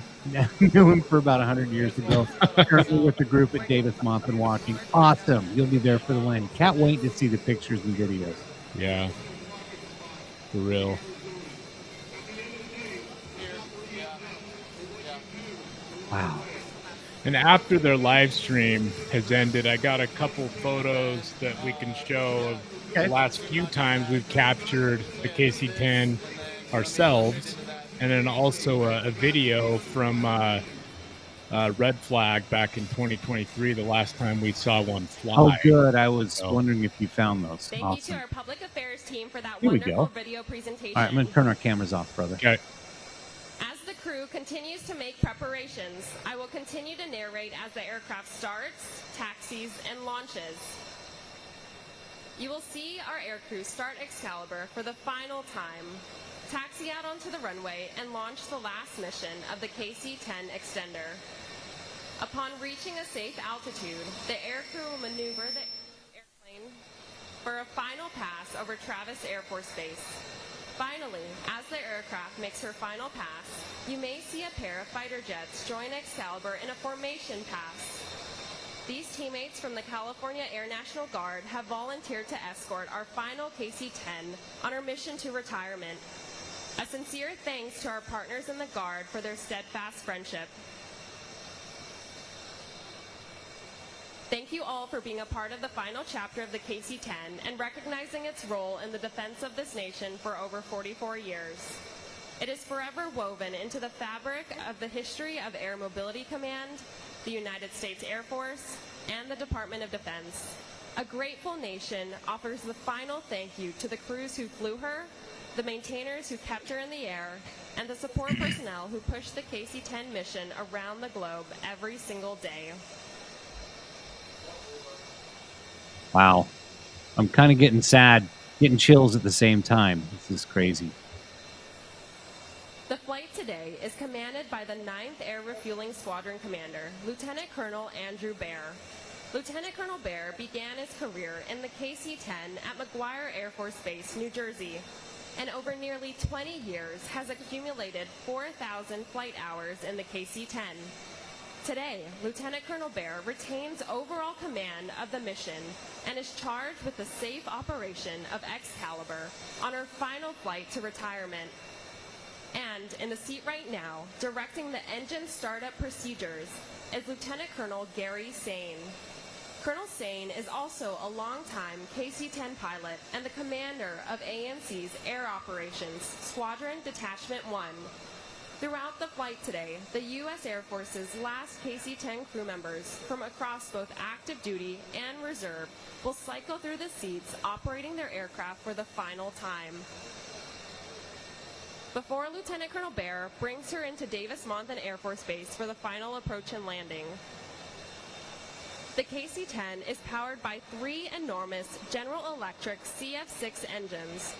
Knew him for about 100 years ago. Currently with the group at Davis Moth and watching. Awesome. You'll be there for the landing. Can't wait to see the pictures and videos. Yeah. For real. Wow. And after their live stream has ended, I got a couple photos that we can show of the last few times we've captured the KC-10 ourselves, and then also a video from Red Flag back in 2023, the last time we saw one fly. Oh, good. I was wondering if you found those. Thank Awesome. you to our public affairs team for that Here we wonderful go. video presentation. All right, I'm going to turn our cameras off, brother. Okay. As the crew continues to make preparations, I will continue to narrate as the aircraft starts, taxis, and launches. You will see our aircrew start Excalibur for the final time, taxi out onto the runway, and launch the last mission of the KC-10 extender. Upon reaching a safe altitude, the aircrew will maneuver the airplane for a final pass over Travis Air Force Base. Finally, as the aircraft makes her final pass, you may see a pair of fighter jets join Excalibur in a formation pass. These teammates from the California Air National Guard have volunteered to escort our final KC-10 on our mission to retirement. A sincere thanks to our partners in the Guard for their steadfast friendship. Thank you all for being a part of the final chapter of the KC-10 and recognizing its role in the defense of this nation for over 44 years. It is forever woven into the fabric of the history of Air Mobility Command, the United States Air Force, and the Department of Defense. A grateful nation offers the final thank you to the crews who flew her, the maintainers who kept her in the air, and the support personnel who pushed the KC-10 mission around the globe every single day. Wow. I'm kind of getting sad, getting chills at the same time. This is crazy. The flight today is commanded by the 9th Air Refueling Squadron Commander, Lieutenant Colonel Andrew Baer. Lieutenant Colonel Baer began his career in the KC-10 at McGuire Air Force Base, New Jersey, and over nearly 20 years has accumulated 4,000 flight hours in the KC-10. Today, Lieutenant Colonel Baer retains overall command of the mission and is charged with the safe operation of Excalibur on her final flight to retirement. And in the seat right now, directing the engine startup procedures, is Lieutenant Colonel Gary Sane. Colonel Sane is also a longtime KC-10 pilot and the commander of AMC's Air Operations Squadron Detachment 1. Throughout the flight today, the U.S. Air Force's last KC-10 crew members from across both active duty and reserve will cycle through the seats operating their aircraft for the final time. Before Lieutenant Colonel Baer brings her into Davis-Monthan Air Force Base for the final approach and landing. The KC-10 is powered by 3 enormous General Electric CF6 engines.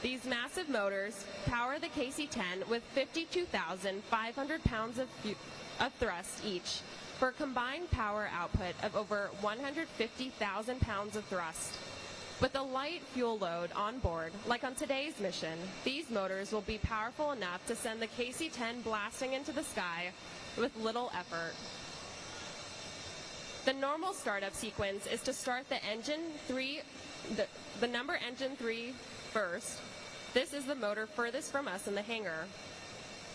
These massive motors power the KC-10 with 52,500 pounds of thrust each, for a combined power output of over 150,000 pounds of thrust. With a light fuel load on board, like on today's mission, these motors will be powerful enough to send the KC-10 blasting into the sky with little effort. The normal startup sequence is to start the number engine 3 first. This is the motor furthest from us in the hangar.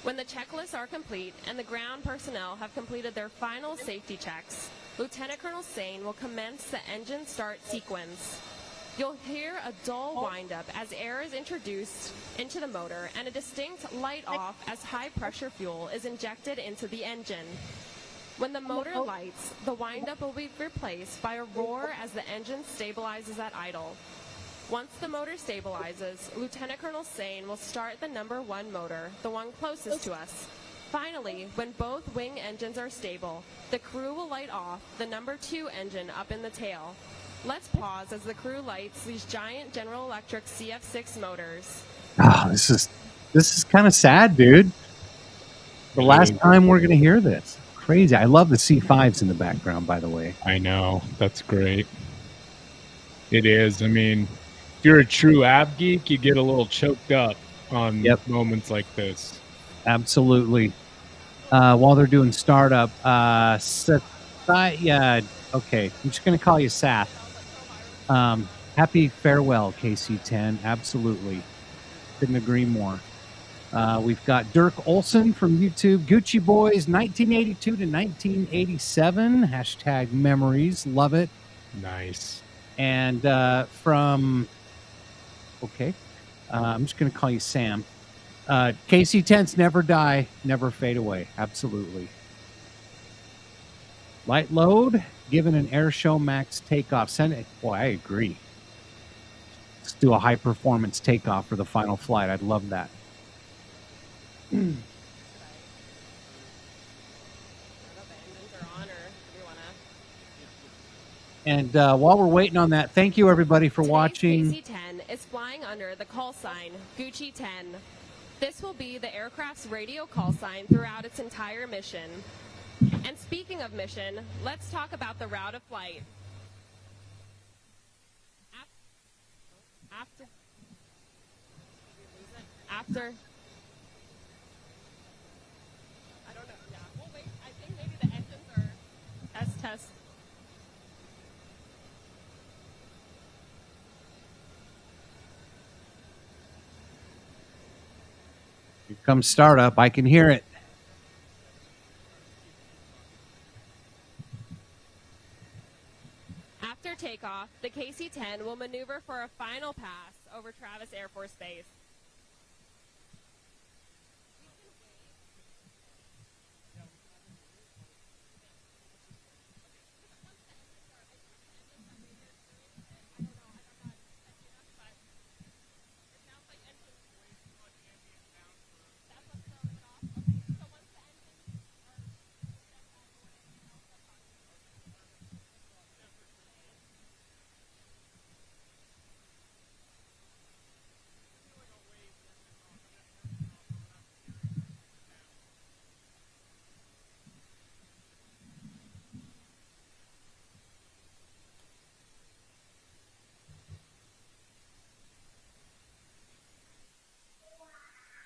When the checklists are complete and the ground personnel have completed their final safety checks, Lieutenant Colonel Sane will commence the engine start sequence. You'll hear a dull windup as air is introduced into the motor and a distinct light off as high pressure fuel is injected into the engine. When the motor lights, the windup will be replaced by a roar as the engine stabilizes at idle. Once the motor stabilizes, Lieutenant Colonel Sane will start the number 1 motor, the one closest to us. Finally, when both wing engines are stable, the crew will light off the number 2 engine up in the tail. Let's pause as the crew lights these giant General Electric CF6 motors. Oh, this is kind of sad, dude. The last time we're going to hear this. Crazy. I love the C5s in the background, by the way. I know. That's great. It is. I mean, if you're a true ab geek, you get a little choked up on moments like this. Absolutely. While they're doing startup, okay, I'm just going to call you Seth. Happy farewell, KC-10. Absolutely. Couldn't agree more. We've got Dirk Olson from YouTube. Gucci Boys, 1982 to 1987. Hashtag memories. Love it. Nice. And I'm just going to call you Sam. KC-10s never die, never fade away. Absolutely. Light load, given an air show max takeoff. Send it. Boy, I agree. Let's do a high performance takeoff for the final flight. I'd love that. And while we're waiting on that, thank you everybody for watching. KC-10 is flying under the call sign Gucci 10. This will be the aircraft's radio call sign throughout its entire mission. And speaking of mission, let's talk about the route of flight. After I don't know. Yeah. Well, wait. I think maybe the engines are test. Here comes startup. I can hear it. After takeoff, the KC-10 will maneuver for a final pass over Travis Air Force Base.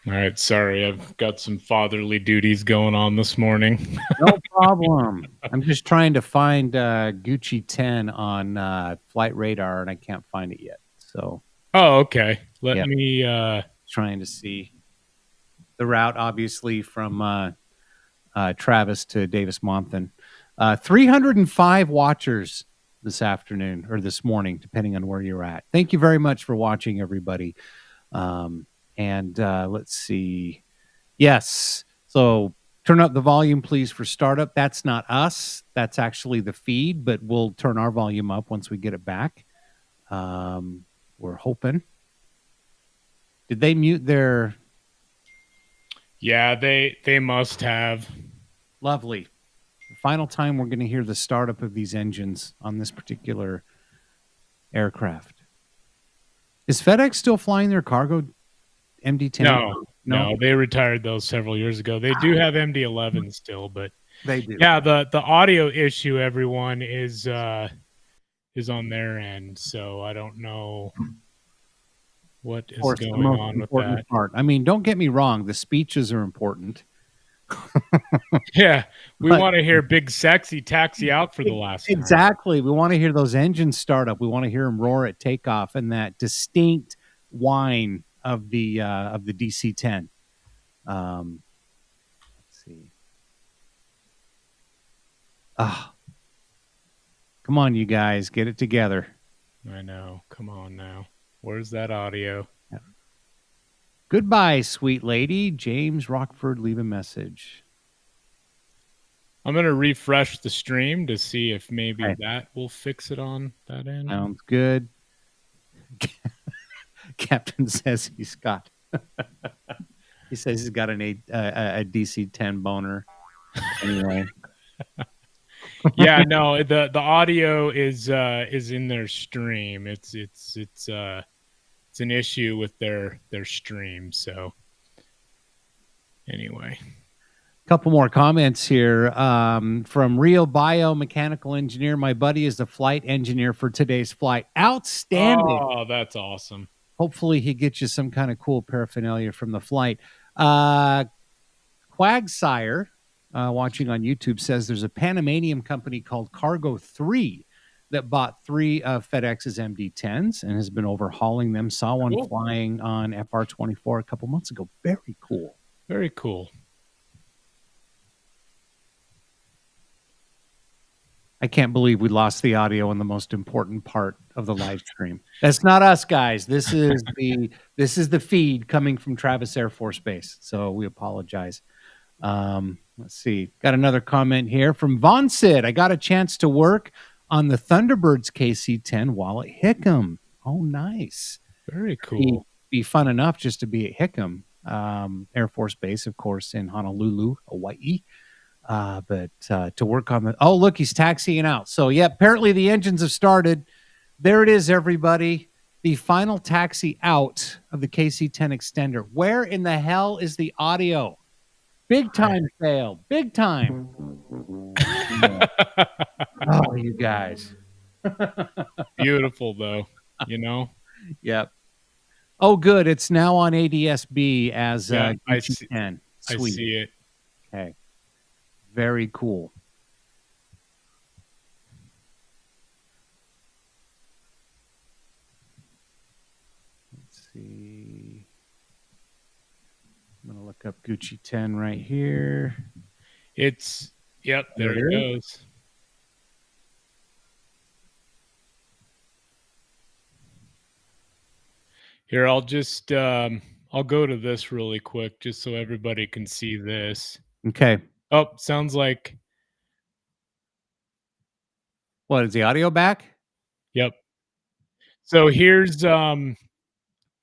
All right, sorry, I've got some fatherly duties going on this morning. No problem. I'm just trying to find Gucci 10 on Flight Radar, and I can't find it yet. So. Oh, okay. Let me trying to see the route, obviously, from Travis to Davis-Monthan. 305 watchers this afternoon or this morning, depending on where you're at. Thank you very much for watching, everybody. And let's see. Yes. So turn up the volume, please, for startup. That's not us. That's actually the feed, but we'll turn our volume up once we get it back. We're hoping. Did they mute their... Yeah, they must have. Lovely. The final time we're going to hear the startup of these engines on this particular aircraft. Is FedEx still flying their cargo MD-10? No, they retired those several years ago. They do have MD-11 still, but they do. Yeah, the audio issue, everyone, is on their end, so I don't know what is going on with that. Part. I mean, don't get me wrong, the speeches are important. Yeah, we want to hear Big Sexy taxi out for the last time. Exactly. We want to hear those engines start up. We want to hear them roar at takeoff and that distinct whine of the DC-10. Let's see. Come on, you guys, get it together. I know. Come on now. Where's that audio? Yeah. Goodbye, sweet lady. James Rockford, leave a message. I'm going to refresh the stream to see if maybe that will fix it on that end. Sounds good. Captain says he's got he says he's got a DC-10 boner. Anyway. Yeah, no, the audio is in their stream. It's an issue with their stream. So anyway, a couple more comments here from Real Biomechanical Engineer. My buddy is the flight engineer for today's flight. Outstanding! Oh, that's awesome. Hopefully he gets you some kind of cool paraphernalia from the flight. Quagsire, watching on YouTube, says there's a Panamanian company called Cargo 3 that bought 3 of FedEx's MD-10s and has been overhauling them. Saw one flying on FR-24 a couple months ago. Very cool. Very cool. I can't believe we lost the audio on the most important part of the live stream. That's not us, guys. This is the feed coming from Travis Air Force Base. So we apologize. Let's see. Got another comment here from Von Sid. I got a chance to work on the Thunderbird's KC-10 while at Hickam. Oh, nice. Very cool. Be fun enough just to be at Hickam Air Force Base, of course, in Honolulu, Hawaii. But to work on the... Oh, look, he's taxiing out. So, yeah, apparently the engines have started. There it is, everybody. The final taxi out of the KC-10 extender. Where in the hell is the audio? Big time fail. Big time. Oh, you guys. Beautiful, though. You know? Yep. Oh, good. It's now on ADSB as I see it. Okay. Very cool. Let's see. I'm going to look up Gucci 10 right here. Yep, there it goes. Here, I'll just, I'll go to this really quick just so everybody can see this. Okay. Oh, sounds like... What, is the audio back? Yep. So here's ADSB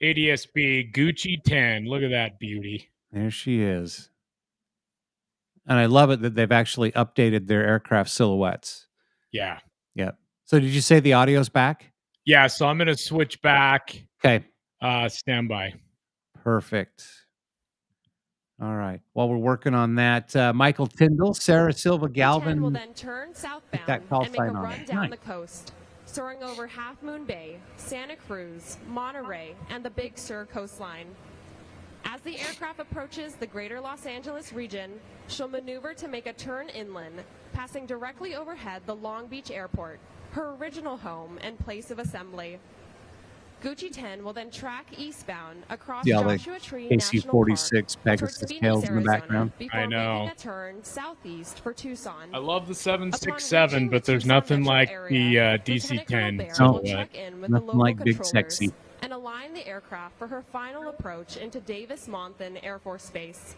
Gucci 10. Look at that beauty. There she is. And I love it that they've actually updated their aircraft silhouettes. Yeah. Yep. So did you say the audio's back? Yeah, so I'm going to switch back. Okay. Stand by. Perfect. All right. While we're working on that, Michael Tyndall, Sarah Silva Galvin will then turn southbound and make a run down the coast, soaring over Half Moon Bay, Santa Cruz, Monterey, and the Big Sur coastline. As the aircraft approaches the greater Los Angeles region, she'll maneuver to make a turn inland, passing directly overhead the Long Beach Airport, her original home and place of assembly. Gucci 10 will then track eastbound across See all the Joshua Tree National Park KC-46 towards Pegasus Phoenix, tails in the Arizona, background. before I know. making a turn southeast for Tucson. I love the Upon 767, reaching but the there's Tucson nothing metro like area, the Lieutenant Colonel DC-10 Barron will silhouette. check in with the Nothing local like Big controllers Sexy. and align the aircraft for her final approach into Davis-Monthan Air Force Base,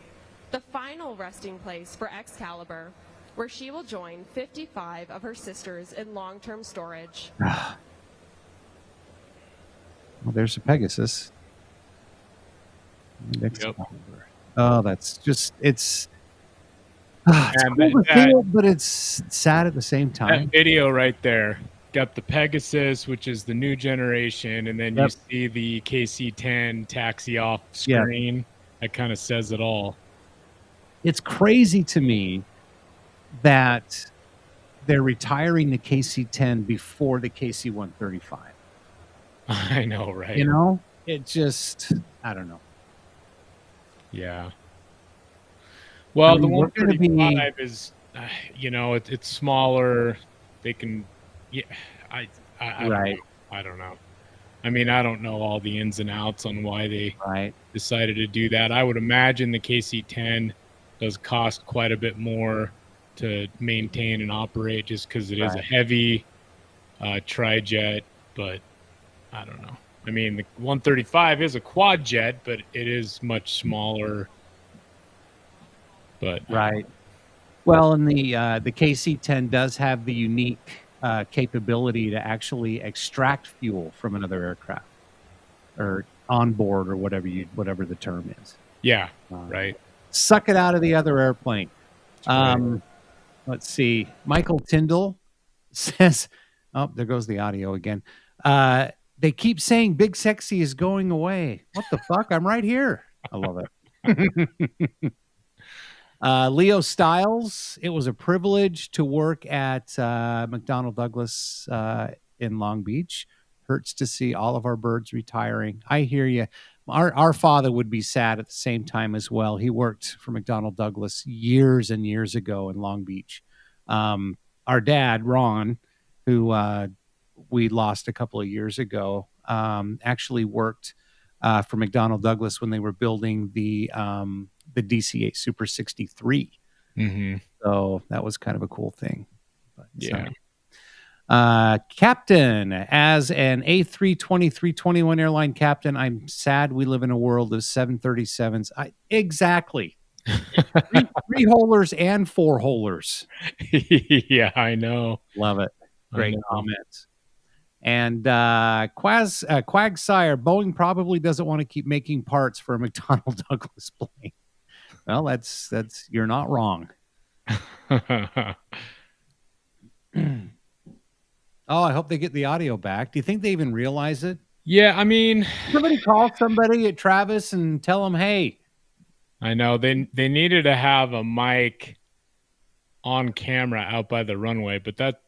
the final resting place for Excalibur, where she will join 55 of her sisters in long-term storage. Well, there's a Pegasus. Yep. Oh, that's just, it's And cool to feel, but it's sad at the same time. That video right there got the Pegasus, which is the new generation, and then you see the KC-10 taxi off screen. That kind of says it all. It's crazy to me that they're retiring the KC-10 before the KC-135. I know, right? You know, it just, I don't know. Yeah. Well, I mean, the we're gonna be- 135 is, it's smaller. They can, I Right. I don't know. I mean, I don't know all the ins and outs on why they decided to do that. I would imagine the KC-10 does cost quite a bit more to maintain and operate, just because it is a heavy tri-jet. But I don't know. I mean, the 135 is a quad jet, but it is much smaller. But Well, and the KC-10 does have the unique capability to actually extract fuel from another aircraft, or on board, or whatever the term is. Yeah, right. Suck it out of the other airplane. Right. Let's see. Michael Tyndall says, "Oh, there goes the audio again." They keep saying Big Sexy is going away. What the fuck? I'm right here. I love it. Leo Stiles, it was a privilege to work at McDonnell Douglas in Long Beach. Hurts to see all of our birds retiring. I hear you. Our father would be sad at the same time as well. He worked for McDonnell Douglas years and years ago in Long Beach. Our dad, Ron, who we lost a couple of years ago, actually worked for McDonnell Douglas when they were building the DC-8 Super 63. Mm-hmm. So that was kind of a cool thing. But, yeah. Captain, as an A320-321 airline captain, I'm sad we live in a world of 737s. Exactly. three holers and four holers. Yeah, I know. Love it. Great comments. And Quagsire, Boeing probably doesn't want to keep making parts for a McDonnell Douglas plane. Well, that's you're not wrong. Oh, I hope they get the audio back. Do you think they even realize it? Yeah, I mean, somebody call somebody at Travis and tell them, hey. I know they needed to have a mic on camera out by the runway, but that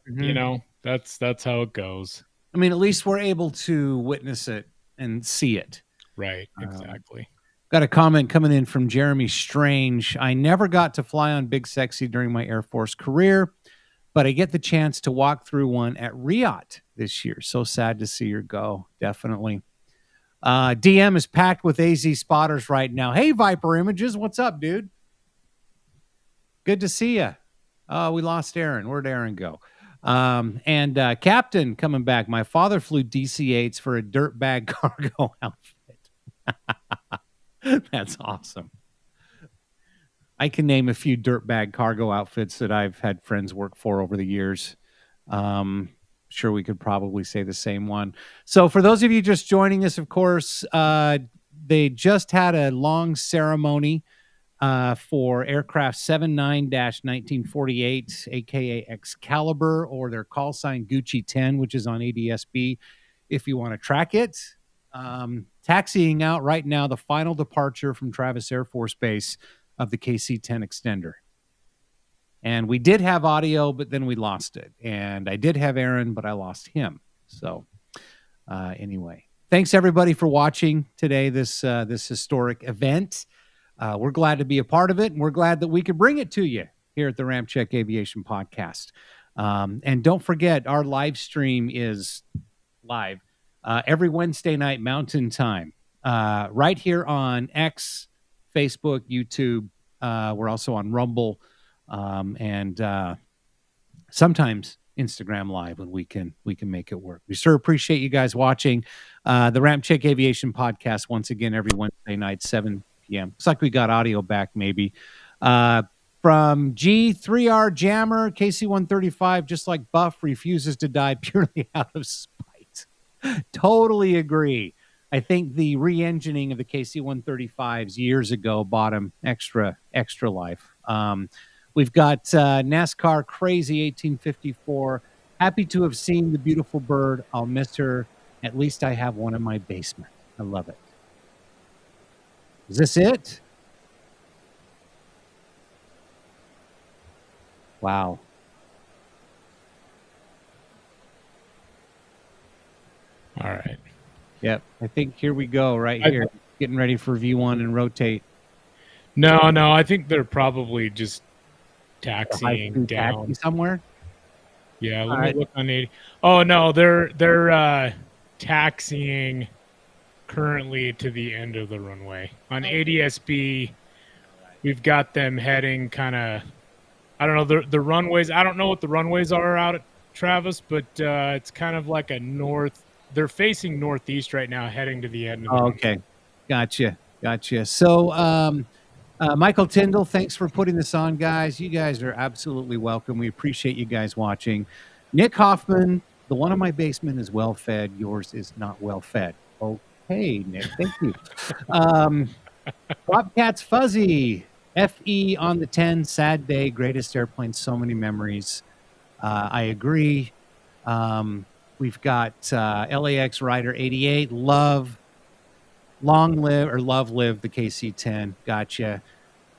that's how it goes. I mean, at least we're able to witness it and see it. Right, exactly. Got a comment coming in from Jeremy Strange. I never got to fly on Big Sexy during my Air Force career, but I get the chance to walk through one at Riot this year. So sad to see her go. Definitely. DM is packed with AZ spotters right now. Hey, Viper Images. What's up, dude? Good to see you. We lost Aaron. Where'd Aaron go? And Captain coming back. My father flew DC-8s for a dirtbag cargo outfit. That's awesome. I can name a few dirtbag cargo outfits that I've had friends work for over the years. Sure, we could probably say the same one. So for those of you just joining us, of course, they just had a long ceremony for aircraft 79-1948, aka Excalibur, or their call sign Gucci 10, which is on ADSB if you want to track it. Taxiing out right now, the final departure from Travis Air Force Base of the KC-10 extender. And we did have audio, but then we lost it. And I did have Aaron, but I lost him. So anyway, thanks everybody for watching today, this historic event. We're glad to be a part of it, and we're glad that we could bring it to you here at the Ramp Check Aviation Podcast. And don't forget, our live stream is live. every Wednesday night Mountain Time, right here on X, Facebook, YouTube. We're also on Rumble, and sometimes Instagram Live when we can make it work. We sure appreciate you guys watching the Ramp Check Aviation podcast once again every Wednesday night, 7 p.m. Looks like we got audio back maybe. From G3R Jammer, KC-135, just like Buff, refuses to die purely out of spite. Totally agree. I think the re-engineing of the KC-135s years ago bought him extra life. We've got NASCAR Crazy 1854. Happy to have seen the beautiful bird. I'll miss her. At least I have one in my basement. I love it. Is this it? Wow. All right. Yep. I think here we go right here. Getting ready for V1 and rotate. No. I think they're probably just taxiing down taxi somewhere. Yeah. Let me look on 80. Oh, no. They're taxiing currently to the end of the runway. On ADSB, we've got them heading kind of, I don't know, the runways. I don't know what the runways are out at Travis, but it's kind of like a north. They're facing northeast right now, heading to the end of the runway. Okay. Gotcha. So, Michael Tyndall, thanks for putting this on, guys. You guys are absolutely welcome. We appreciate you guys watching. Nick Hoffman, the one in my basement is well fed. Yours is not well fed. Okay, Nick, thank you. Bobcats Fuzzy, FE on the 10, sad day, greatest airplane, so many memories. I agree. We've got LAX Rider 88, love live the KC-10. Gotcha.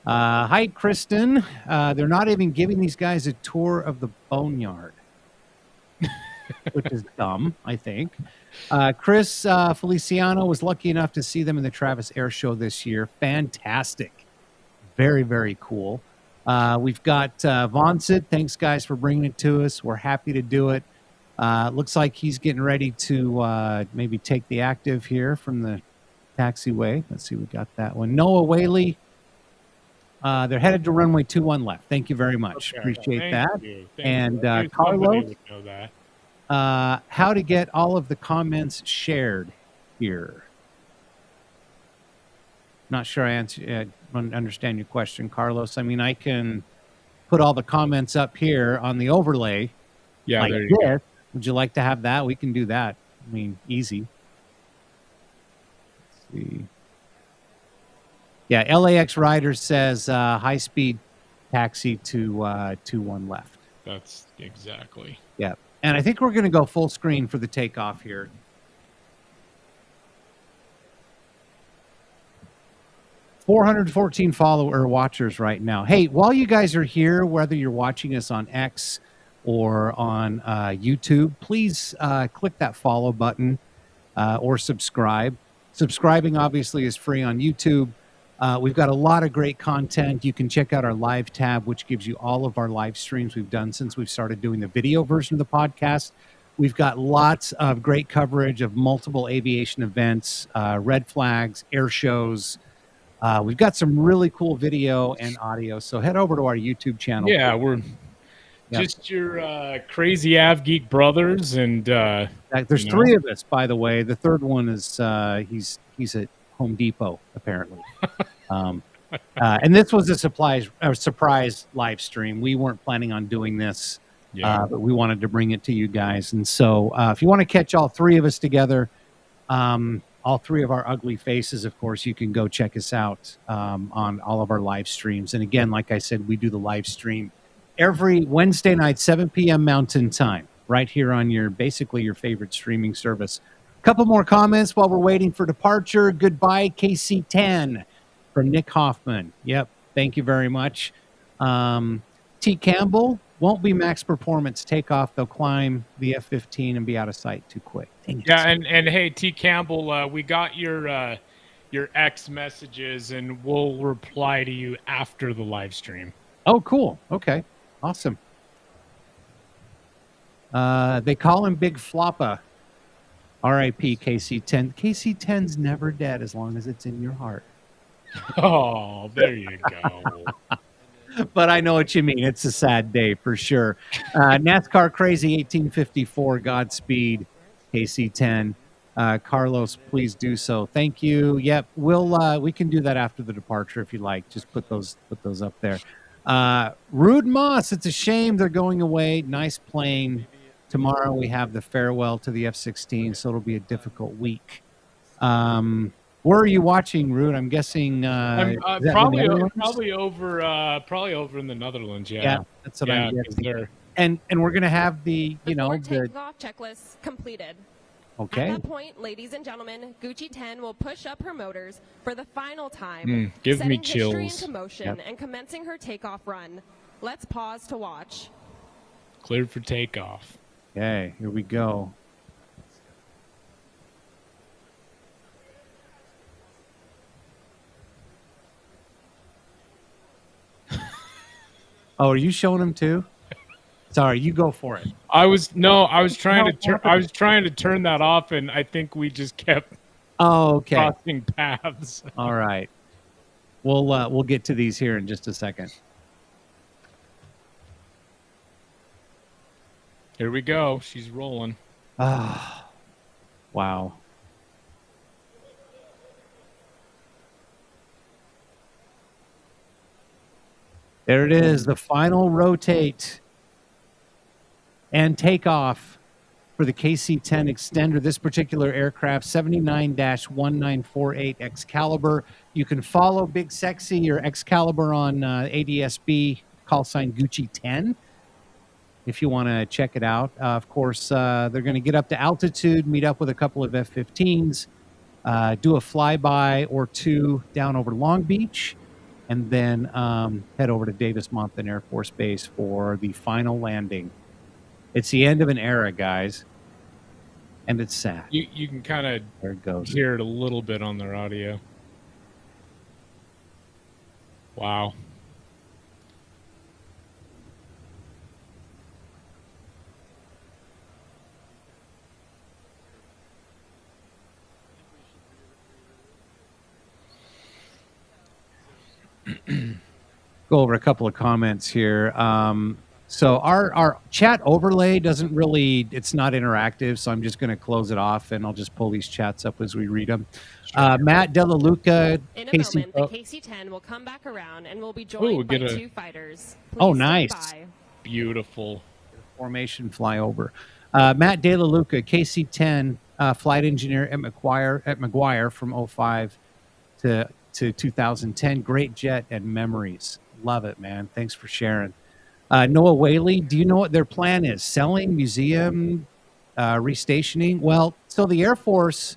Hi, Kristen. They're not even giving these guys a tour of the boneyard, which is dumb, I think. Chris Feliciano was lucky enough to see them in the Travis Air Show this year. Fantastic. Very, very cool. We've got Vonsit. Thanks, guys, for bringing it to us. We're happy to do it. Looks like he's getting ready to maybe take the active here from the taxiway. Let's see, we got that one. Noah Whaley. They're headed to runway 21 left. Thank you very much. Okay. Appreciate Thank that. you. And Somebody Carlos, would know that. how to get all of the comments shared here. Not sure I understand your question, Carlos. I mean, I can put all the comments up here on the overlay. Yeah, like there you go. this. Would you like to have that? We can do that. I mean, easy. Let's see. Yeah, LAX Rider says high-speed taxi to 1 left. That's exactly. Yeah, and I think we're going to go full screen for the takeoff here. $414 watchers right now. Hey, while you guys are here, whether you're watching us on X or on YouTube, please click that follow button or subscribe. Subscribing obviously is free on YouTube. We've got a lot of great content. You can check out our live tab, which gives you all of our live streams we've done since we've started doing the video version of the podcast. We've got lots of great coverage of multiple aviation events, red flags, air shows. We've got some really cool video and audio. So head over to our YouTube channel. Yeah, we're just your crazy Av Geek brothers, and there's 3 of us, by the way. The third one is he's at Home Depot apparently. And this was a surprise live stream. We weren't planning on doing this, but we wanted to bring it to you guys. And so if you want to catch all 3 of us together, all 3 of our ugly faces, of course, you can go check us out on all of our live streams. And again, like I said, we do the live stream every Wednesday night, 7 p.m. Mountain Time, right here on basically your favorite streaming service. A couple more comments while we're waiting for departure. Goodbye, KC-10 from Nick Hoffman. Yep, thank you very much. T. Campbell, won't be max performance takeoff. They'll climb the F-15 and be out of sight too quick. Yeah, and hey, T. Campbell, we got your X messages, and we'll reply to you after the live stream. Oh, cool. Okay, awesome. They call him Big Floppa. R.I.P. KC-10. KC-10's never dead as long as it's in your heart. Oh, there you go. But I know what you mean. It's a sad day for sure. NASCAR Crazy 1854, Godspeed, KC-10. Carlos, please do so. Thank you. Yep, we can do that after the departure if you like. Just put those up there. Rude Moss, it's a shame they're going away. Nice plane. Tomorrow we have the farewell to the F-16, so it'll be a difficult week. Where are you watching, Rude? I'm guessing I'm probably over in the Netherlands. Yeah, that's what I'm guessing. And we're gonna have the takeoff checklist completed. Okay. At that point, ladies and gentlemen, Gucci 10 will push up her motors for the final time, give me setting history chills. into motion and commencing her takeoff run. Let's pause to watch. Cleared for takeoff. Okay, here we go. Oh, are you showing them too? Sorry, you go for it. I was trying to turn that off, and I think we just kept crossing paths. All right. We'll get to these here in just a second. Here we go. She's rolling. Ah, wow. There it is, the final rotate and takeoff for the KC-10 extender. This particular aircraft, 79-1948 Excalibur. You can follow Big Sexy or Excalibur on ADSB, call sign Gucci 10, if you want to check it out. Of course, they're going to get up to altitude, meet up with a couple of F-15s, do a flyby or two down over Long Beach, and then head over to Davis-Monthan Air Force Base for the final landing. It's the end of an era, guys, and it's sad. You can kind of hear it a little bit on their audio. Wow. Go over a couple of comments here. So our chat overlay doesn't really, it's not interactive, so I'm just going to close it off, and I'll just pull these chats up as we read them. Matt Delaluca. In a moment, the KC-10 will come back around and will be joined by two fighters. Please nice. stand by. Beautiful. Formation flyover. Matt Delaluca, KC-10 flight engineer at McGuire from 05 to 2010. Great jet and memories. Love it, man. Thanks for sharing. Noah Whaley, do you know what their plan is? Selling, museum, restationing? Well, so the Air Force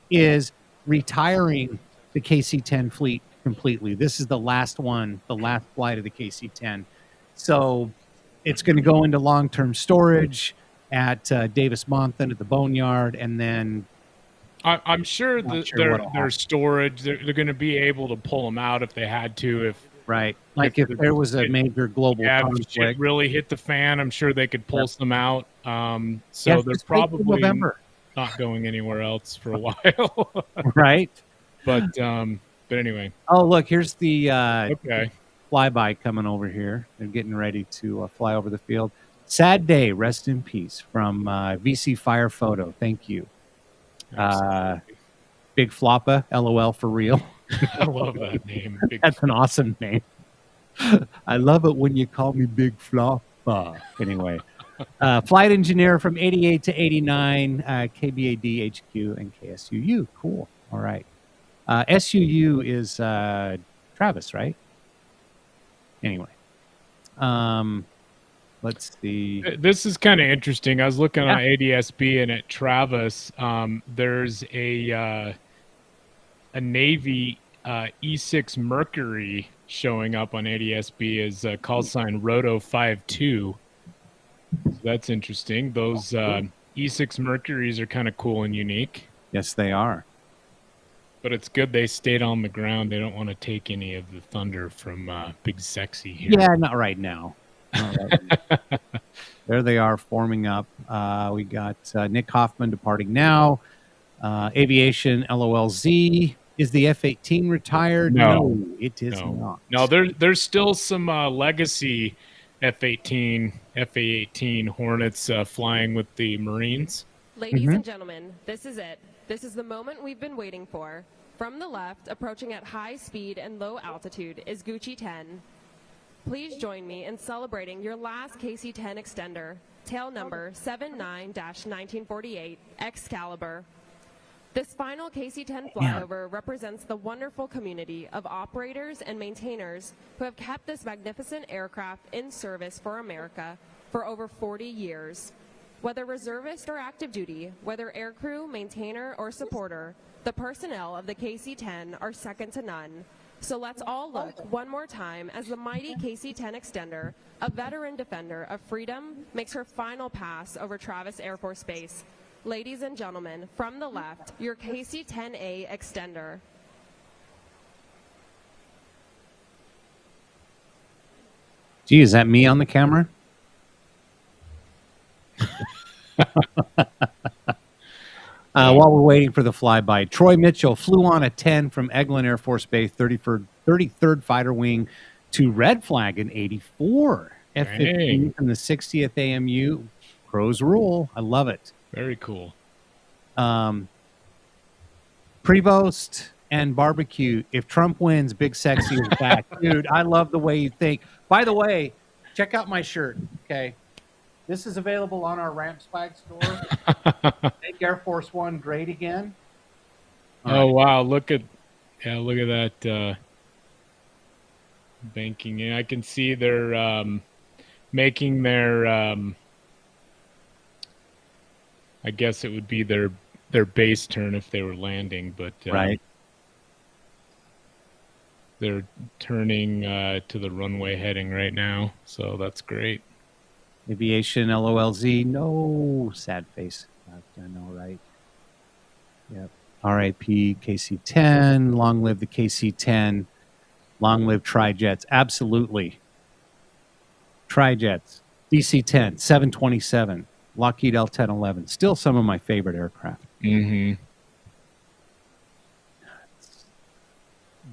is retiring the KC-10 fleet completely. This is the last one, the last flight of the KC-10. So it's going to go into long-term storage at Davis-Monthan at the Boneyard, and then I'm sure that their storage, they're going to be able to pull them out if they had to. Right. Like if there was a major global conflict. Shit really hit the fan, I'm sure they could pull them out. So they're probably not going anywhere else for a while. Right. But anyway. Oh, look, here's the flyby coming over here. They're getting ready to fly over the field. Sad day, rest in peace, from VC Fire Photo. Thank you. Big Floppa, LOL for real. I love that name. That's an awesome name. I love it when you call me Big Floppa. Anyway, flight engineer from 88 to 89, KBAD, HQ, and KSUU. Cool. All right. SUU is Travis, right? Anyway. Let's see. This is kind of interesting. I was looking on ADSB, and at Travis, there's a Navy E6 Mercury showing up on ADSB as call sign Roto52. So that's interesting. Those E6 Mercuries are kind of cool and unique. Yes, they are. But it's good they stayed on the ground. They don't want to take any of the thunder from Big Sexy here. Yeah, not right now. There they are forming up. We got Nick Hoffman departing now. Aviation LOLZ. Is the F-18 retired? No, it is not. No, there's still some legacy F-18, FA-18 Hornets flying with the Marines. Ladies and gentlemen, this is it. This is the moment we've been waiting for. From the left, approaching at high speed and low altitude, is KC-10. Please join me in celebrating your last KC-10 extender, tail number 79-1948, Excalibur. This final KC-10 flyover represents the wonderful community of operators and maintainers who have kept this magnificent aircraft in service for America for over 40 years. Whether reservist or active duty, whether aircrew, maintainer, or supporter, the personnel of the KC-10 are second to none. So let's all look one more time as the mighty KC-10 extender, a veteran defender of freedom, makes her final pass over Travis Air Force Base. Ladies and gentlemen, from the left, your KC-10A extender. Gee, is that me on the camera? While we're waiting for the flyby, Troy Mitchell flew on a 10 from Eglin Air Force Base, 33rd Fighter Wing to Red Flag in 84. F-15 from the 60th AMU. Pros rule. I love it. Very cool. Prevost and barbecue. If Trump wins, Big Sexy is back. Dude, I love the way you think. By the way, check out my shirt. Okay. This is available on our Ramp Swag store. Make Air Force One great again. All right. Wow. Look at that banking. I can see they're making their I guess it would be their base turn if they were landing, but right. They're turning to the runway heading right now, so that's great. Aviation LOLZ, no, sad face. I know, right? Yep. R.I.P. KC-10. Long live the KC-10. Long live Trijets. Absolutely. Trijets. DC-10, 727. Lockheed L-1011. Still some of my favorite aircraft. Mm-hmm. It's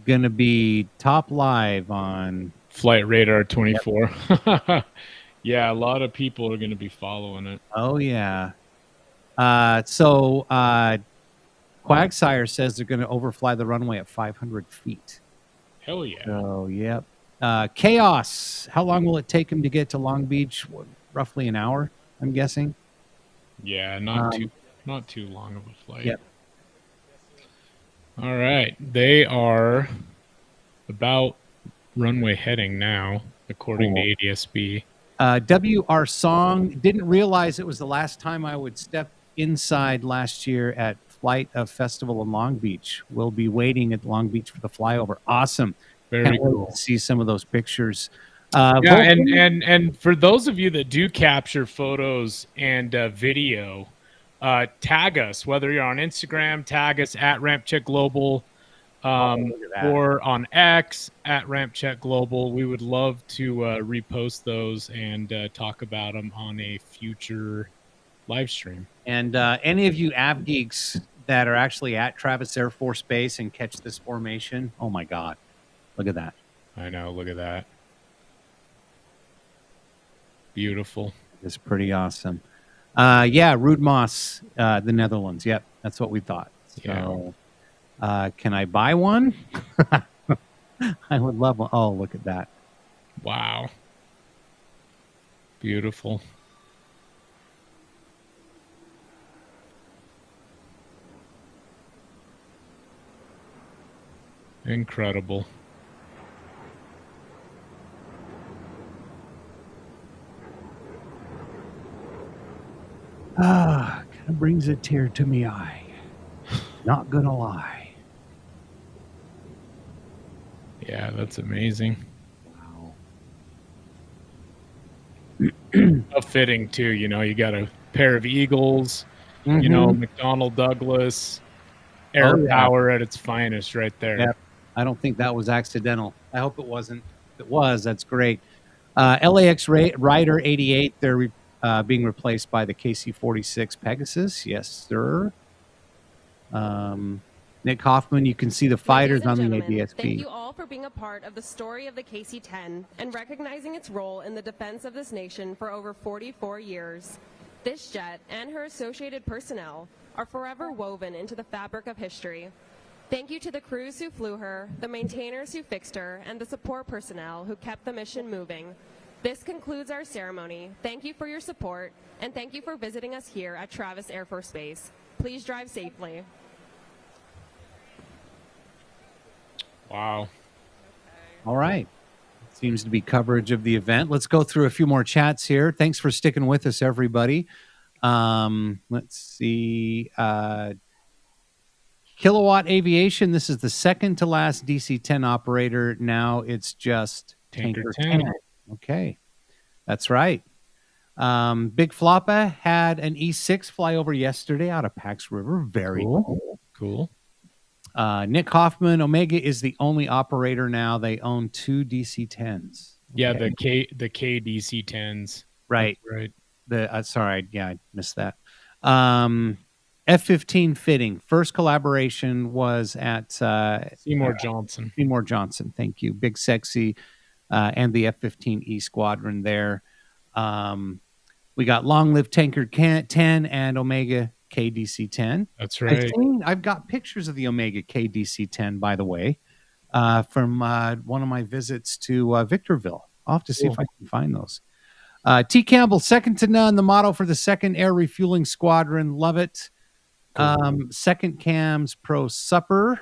going to be top live on Flight Radar 24. Yep. Yeah, a lot of people are going to be following it. Oh, yeah. So Quagsire says they're going to overfly the runway at 500 feet. Hell yeah. Oh, yep. Chaos. How long will it take him to get to Long Beach? What, roughly an hour, I'm guessing. Yeah, not too long of a flight. Yep. All right. They are about runway heading now, according to ADSB. WR Song, didn't realize it was the last time I would step inside last year at Flight of Festival in Long Beach. We'll be waiting at Long Beach for the flyover. Awesome. Very cool. See some of those pictures. Yeah, and for those of you that do capture photos and video, tag us, whether you're on Instagram, tag us at RampCheck Global, or on X at RampCheck Global. We would love to repost those and talk about them on a future live stream. And any of you av geeks that are actually at Travis Air Force Base and catch this formation, oh my God, look at that. I know, look at that. Beautiful. It's pretty awesome. Yeah, Roodmos, the Netherlands. Yep, that's what we thought. So, can I buy one? I would love one. Oh, look at that. Wow. Beautiful. Incredible. Kind of brings a tear to me eye. Not gonna lie. Yeah, that's amazing. Wow. How fitting too, you know, you got a pair of Eagles, you know, McDonnell Douglas, air power at its finest right there. Yep. I don't think that was accidental. I hope it wasn't. If it was, that's great. LAX Rider 88, they're being replaced by the KC-46 Pegasus. Yes, sir. Nick Hoffman, you can see the fighters on the Gentlemen, thank ADSB. you all for being a part of the story of the KC-10 and recognizing its role in the defense of this nation for over 44 years. This jet and her associated personnel are forever woven into the fabric of history. Thank you to the crews who flew her, the maintainers who fixed her, and the support personnel who kept the mission moving. This concludes our ceremony. Thank you for your support, and thank you for visiting us here at Travis Air Force Base. Please drive safely. Wow. All right. Seems to be coverage of the event. Let's go through a few more chats here. Thanks for sticking with us, everybody. Let's see. Kilowatt Aviation. This is the second to last DC-10 operator. Now it's just Tanker 10. Okay. That's right. Big Floppa had an E6 flyover yesterday out of Pax River. Very cool. Cool. Nick Hoffman, Omega is the only operator now. They own 2 DC-10s. Yeah, the KDC-10s. Right. Right. Sorry, I missed that. F-15 fitting. First collaboration was at Seymour Johnson. Seymour Johnson, thank you. Big Sexy and the F-15E squadron there. We got Long Live Tanker 10 and Omega KDC-10. That's right. I've got pictures of the Omega KDC-10, by the way, from one of my visits to Victorville. I'll have to see if I can find those. T. Campbell, second to none, the motto for the 2nd Air Refueling Squadron. Love it. Second Cams Pro Supper.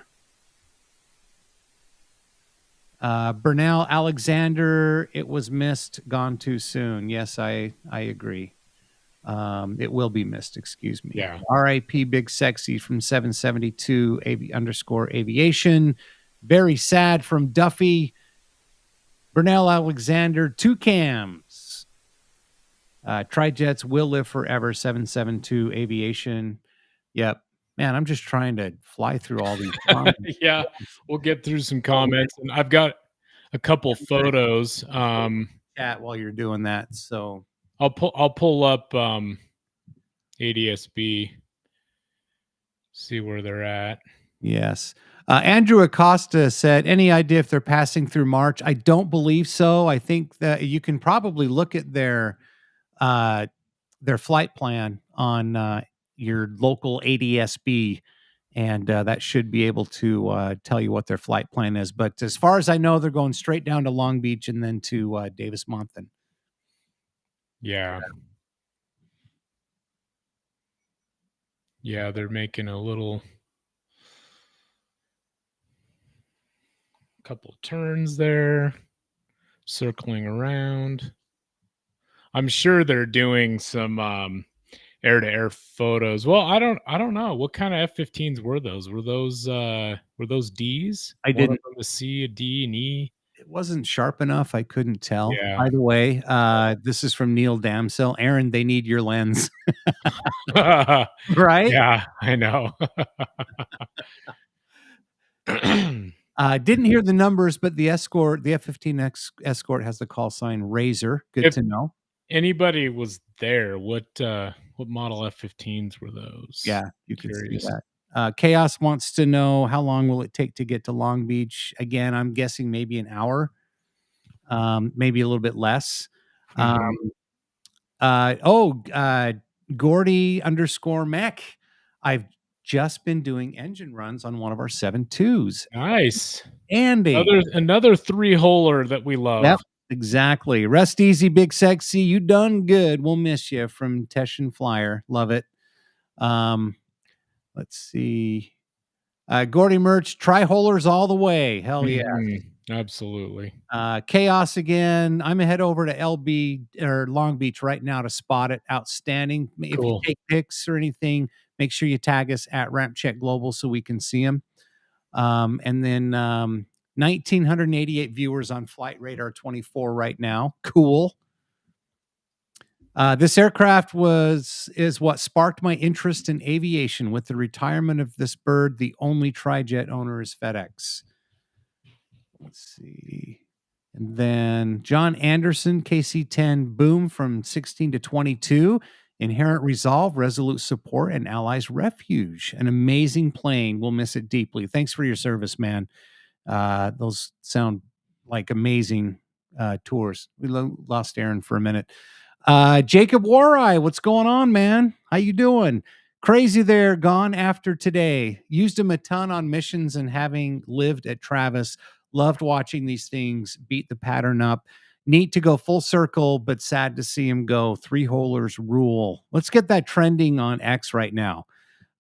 Bernal Alexander, it was missed, gone too soon. Yes, I agree. It will be missed, excuse me. Yeah. RIP Big Sexy from 772 _aviation. Very sad from Duffy. Bernal Alexander, 2 cams. Trijets will live forever, 772 aviation. Yep. Man, I'm just trying to fly through all these comments. Yeah, we'll get through some comments. And I've got a couple photos. Chat while you're doing that. So I'll pull up ADSB, see where they're at. Yes. Andrew Acosta said, any idea if they're passing through March? I don't believe so. I think that you can probably look at their flight plan on your local ADSB, and that should be able to tell you what their flight plan is. But as far as I know, they're going straight down to Long Beach and then to Davis-Monthan. Yeah. Yeah, they're making a couple turns there, circling around. I'm sure they're doing some air-to-air photos. Well, I don't know. What kind of F-15s were those? Were those Ds? I didn't. One of them a C, a D, an E. It wasn't sharp enough. I couldn't tell. Yeah. By the way, this is from Neil Damsel. Aaron, they need your lens. Right? Yeah, I know. Didn't hear the numbers, but the F-15X Escort has the call sign Razor. Good to know. Anybody was there, what model F-15s were those? Yeah, you can see that. Chaos wants to know how long will it take to get to Long Beach? Again, I'm guessing maybe an hour, maybe a little bit less. Gordy _Mech. I've just been doing engine runs on one of our 7.2s. Nice. Andy. Another 3-holer that we love. Yep, exactly. Rest easy, Big Sexy. You done good. We'll miss you from Teshin Flyer. Love it. Let's see. Gordy Merch, tri-holers all the way. Hell yeah. Absolutely. Chaos again. I'm head over to LB or Long Beach right now to spot it. Outstanding. Cool. If you take pics or anything, make sure you tag us at Ramp Check Global so we can see them. And then 1,988 viewers on Flight Radar 24 right now. Cool. This aircraft is what sparked my interest in aviation. With the retirement of this bird, the only tri-jet owner is FedEx. Let's see. And then John Anderson, KC-10 boom from 16 to 22. Inherent resolve, resolute support, and allies refuge. An amazing plane. We'll miss it deeply. Thanks for your service, man. Those sound like amazing tours. We lost Aaron for a minute. Jacob Wareye, what's going on, man? How you doing? Crazy there, gone after today. Used him a ton on missions, and having lived at Travis, loved watching these things beat the pattern up. Neat to go full circle, but sad to see him go. 3-holers rule. Let's get that trending on X right now.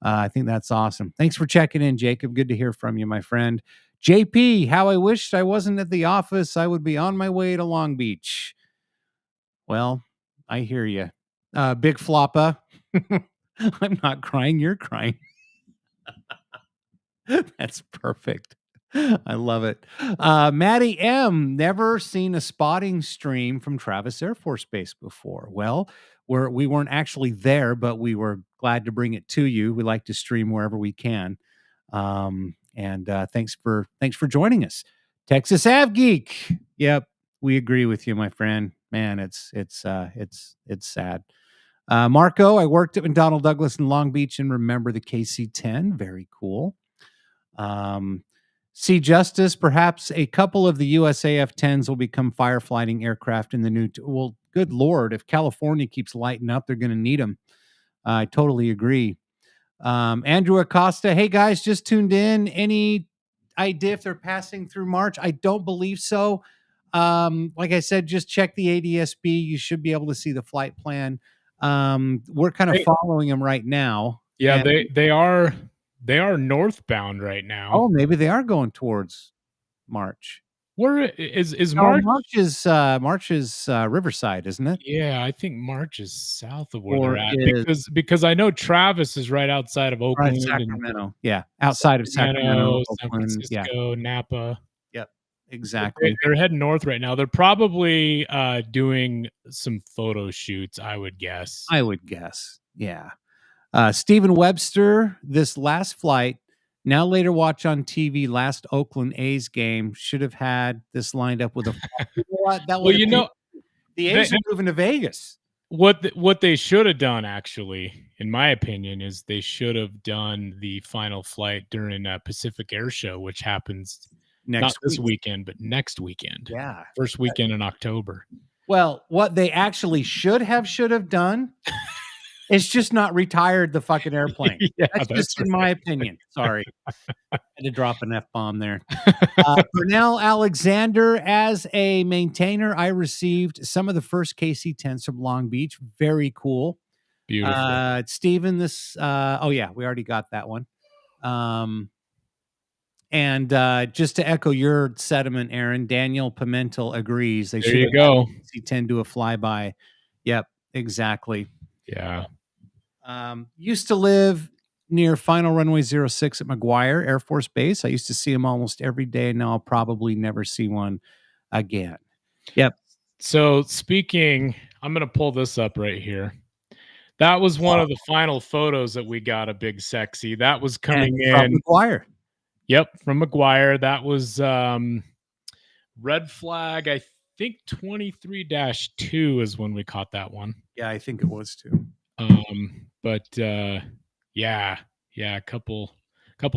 I think that's awesome. Thanks for checking in, Jacob. Good to hear from you, my friend. JP, how I wished I wasn't at the office. I would be on my way to Long Beach. Well, I hear you. Big Floppa. I'm not crying. You're crying. That's perfect. I love it. Maddie M, never seen a spotting stream from Travis Air Force Base before. Well, we weren't actually there, but we were glad to bring it to you. We like to stream wherever we can. And thanks for joining us. Texas Av Geek. Yep, we agree with you, my friend. Man, it's sad. Marco, I worked at McDonnell Douglas in Long Beach and remember the KC-10. Very cool. See Justice, perhaps a couple of the USAF-10s will become firefighting aircraft in the new... well, good Lord, if California keeps lighting up, they're going to need them. I totally agree. Andrew Acosta, hey guys, just tuned in. Any idea if they're passing through March? I don't believe so. Like I said, just check the ADSB. You should be able to see the flight plan. We're kind of following them right now. Yeah, they are northbound right now. Oh, maybe they are going towards March. Where is March? March is Riverside, isn't it? Yeah, I think March is south of where they're at, because I know Travis is right outside of Oakland, Sacramento. Yeah, outside of Sacramento, San Oakland, Francisco, Napa. Yep, exactly. They're heading north right now. They're probably doing some photo shoots, I would guess. Yeah. Stephen Webster, this last flight, now later watch on TV, last Oakland A's game, should have had this lined up with a... the A's are moving to Vegas. What they should have done, actually, in my opinion, is they should have done the final flight during Pacific Air Show, which happens not this weekend, but next weekend. Yeah. First weekend in October. Well, what they actually should have done is just not retired the fucking airplane. Yeah, that's just in my opinion. Sorry. I had to drop an F-bomb there. Pernell Alexander, as a maintainer, I received some of the first KC-10s from Long Beach. Very cool. Beautiful. Steven, we already got that one. And just to echo your sentiment, Aaron, Daniel Pimentel agrees. They should go. KC-10 do a flyby. Yep, exactly. Yeah. Used to live near Final Runway 06 at McGuire Air Force Base. I used to see them almost every day. Now I'll probably never see one again. Yep. So speaking, I'm going to pull this up right here. That was one of the final photos that we got of Big Sexy. That was coming in from McGuire. Yep, from McGuire. That was red flag. I think 23-2 is when we caught that one. Yeah, I think it was too. Yeah, a couple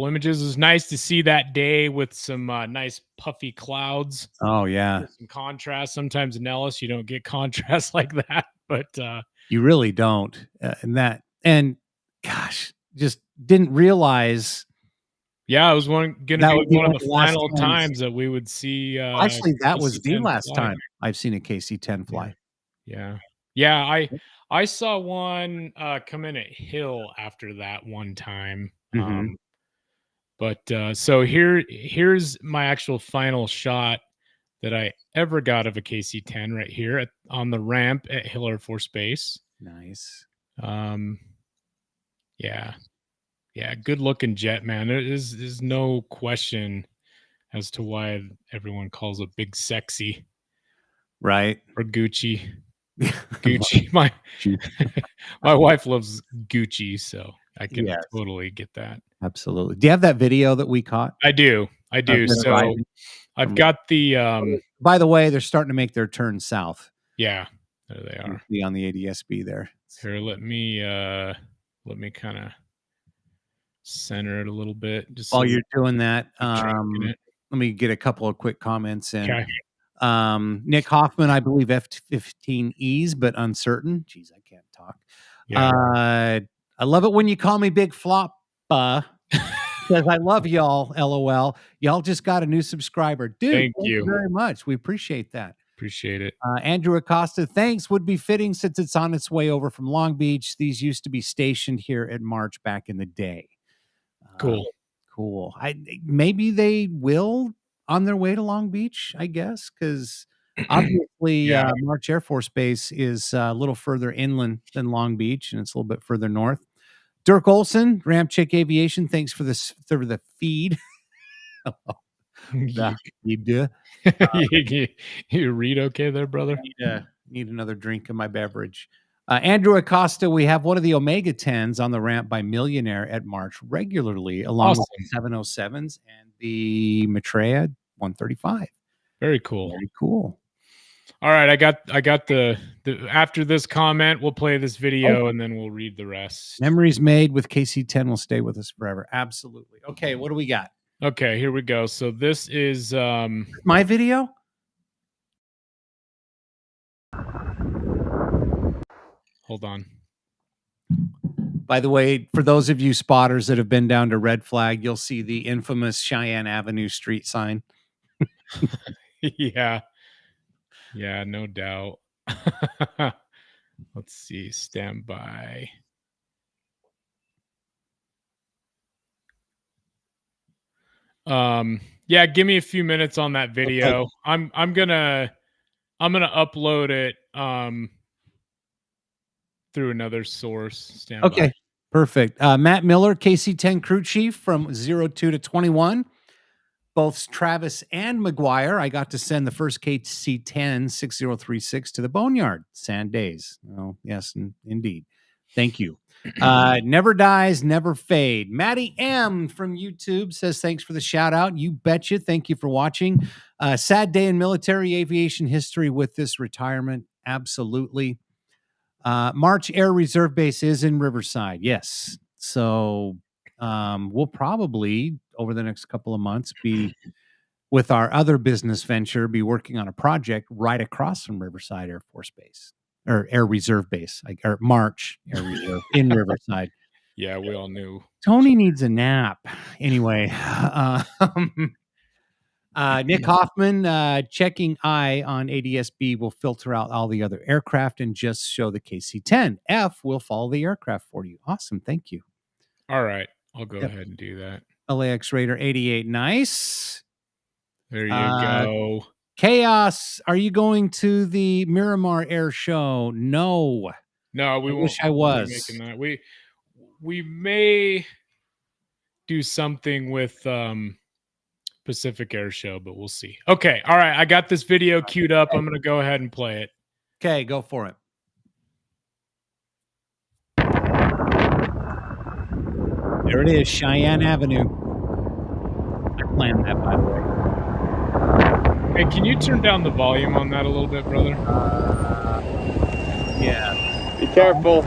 images. It was nice to see that day with some nice puffy clouds. Oh yeah, some contrast. Sometimes in Ellis you don't get contrast like that, but you really don't. And gosh, just didn't realize. Yeah, it was going to be one of the final times that we would see. Actually, that was the last time I've seen a KC-10 fly. Yeah. I saw one come in at Hill after that one time. Mm-hmm. So here's my actual final shot that I ever got of a KC-10 right here on the ramp at Hill Air Force Base. Nice. Yeah, good looking jet, man. There's no question as to why everyone calls it Big Sexy. Right. Or Gucci. Gucci. My wife loves Gucci, so I can totally get that. Absolutely. Do you have that video that we caught? I do. So I've got the by the way, they're starting to make their turn south. Yeah, there they are. See on the ADSB there. Here, let me kind of center it a little bit. Just While so you're doing that, let me get a couple of quick comments in. Okay. Nick Hoffman, I believe F-15Es, but uncertain. Jeez, I can't talk. Yeah. I love it when you call me Big Flop. Because I love y'all, LOL. Y'all just got a new subscriber. Dude, thank you very much. We appreciate that. Appreciate it. Andrew Acosta, thanks. Would be fitting since it's on its way over from Long Beach. These used to be stationed here at March back in the day. Cool. Cool. Maybe they will on their way to Long Beach, I guess, because obviously March Air Force Base is a little further inland than Long Beach, and it's a little bit further north. Dirk Olson, Ramp Chick Aviation, thanks for the feed. You do. You read okay there, brother? Need another drink in my beverage. Andrew Acosta, we have one of the Omega 10s on the ramp by Millionaire at March regularly, along with the 707s and the Maitreya 135. Very cool. Very cool. All right, I got the after this comment, we'll play this video and then we'll read the rest. Memories made with KC-10 will stay with us forever. Absolutely. Okay, what do we got? Okay, here we go. So this is my video. Hold on. By the way, for those of you spotters that have been down to Red Flag, you'll see the infamous Cheyenne Avenue street sign. Yeah, no doubt. Let's see. Stand by. Yeah, give me a few minutes on that video. Okay. I'm gonna upload it through another source. Stand by. Perfect. Matt Miller, KC-10 crew chief from 02 to 21. Both Travis and McGuire. I got to send the first KC-10 6036 to the Boneyard. Sand days. Oh, yes, indeed. Thank you. Never dies, never fade. Maddie M from YouTube says, thanks for the shout out. You betcha. Thank you for watching. Sad day in military aviation history with this retirement. Absolutely. March Air Reserve Base is in Riverside. Yes. So we'll probably, over the next couple of months, be with our other business venture, be working on a project right across from Riverside Air Force Base. Or Air Reserve Base, or March Air Reserve in Riverside. Yeah, we all knew. Tony needs a nap. Anyway, Nick Hoffman, checking I on ADSB will filter out all the other aircraft and just show the KC-10. F will follow the aircraft for you. Awesome. Thank you. All right. I'll go ahead and do that. LAX Raider 88. Nice. There you go. Chaos, are you going to the Miramar Air Show? No, we won't. Wish I was. Making that. We may do something with Pacific Air Show, but we'll see. Okay, all right. I got this video queued up. I'm gonna go ahead and play it. Okay, go for it. There it is, Cheyenne Avenue. I planned that, by the way. Hey, can you turn down the volume on that a little bit, brother? Yeah. Be careful.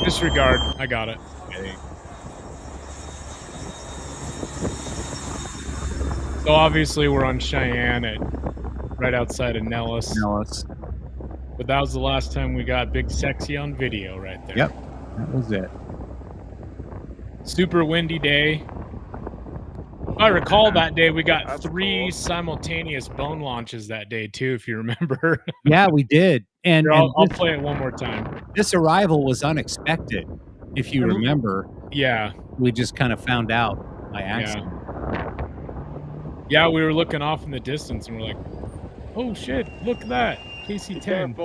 Disregard. I got it. Okay. So obviously we're on Cheyenne right outside of Nellis. But that was the last time we got Big Sexy on video right there. Yep. That was it. Super windy day. If I recall that day, we got 3 simultaneous bone launches that day too, if you remember. Yeah, we did. And Here, I'll play it one more time. This arrival was unexpected, if you remember. Yeah. We just kind of found out by accident. Yeah, we were looking off in the distance and we're like, oh shit, look at that. KC-10.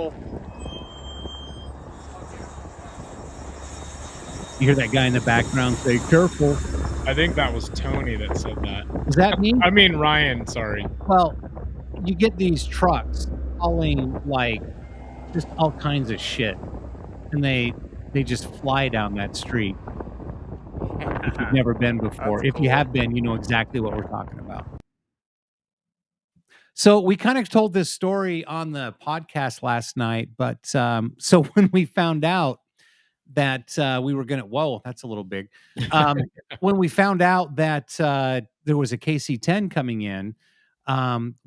You hear that guy in the background say, careful. I think that was Tony that said that. Is that me? I mean, Ryan, sorry. Well, you get these trucks hauling like just all kinds of shit. And they just fly down that street. If you've never been before. If you have been, you know exactly what we're talking about. So we kind of told this story on the podcast last night, but so when we found out that we were going to, whoa, that's a little big. When we found out that there was a KC-10 coming in,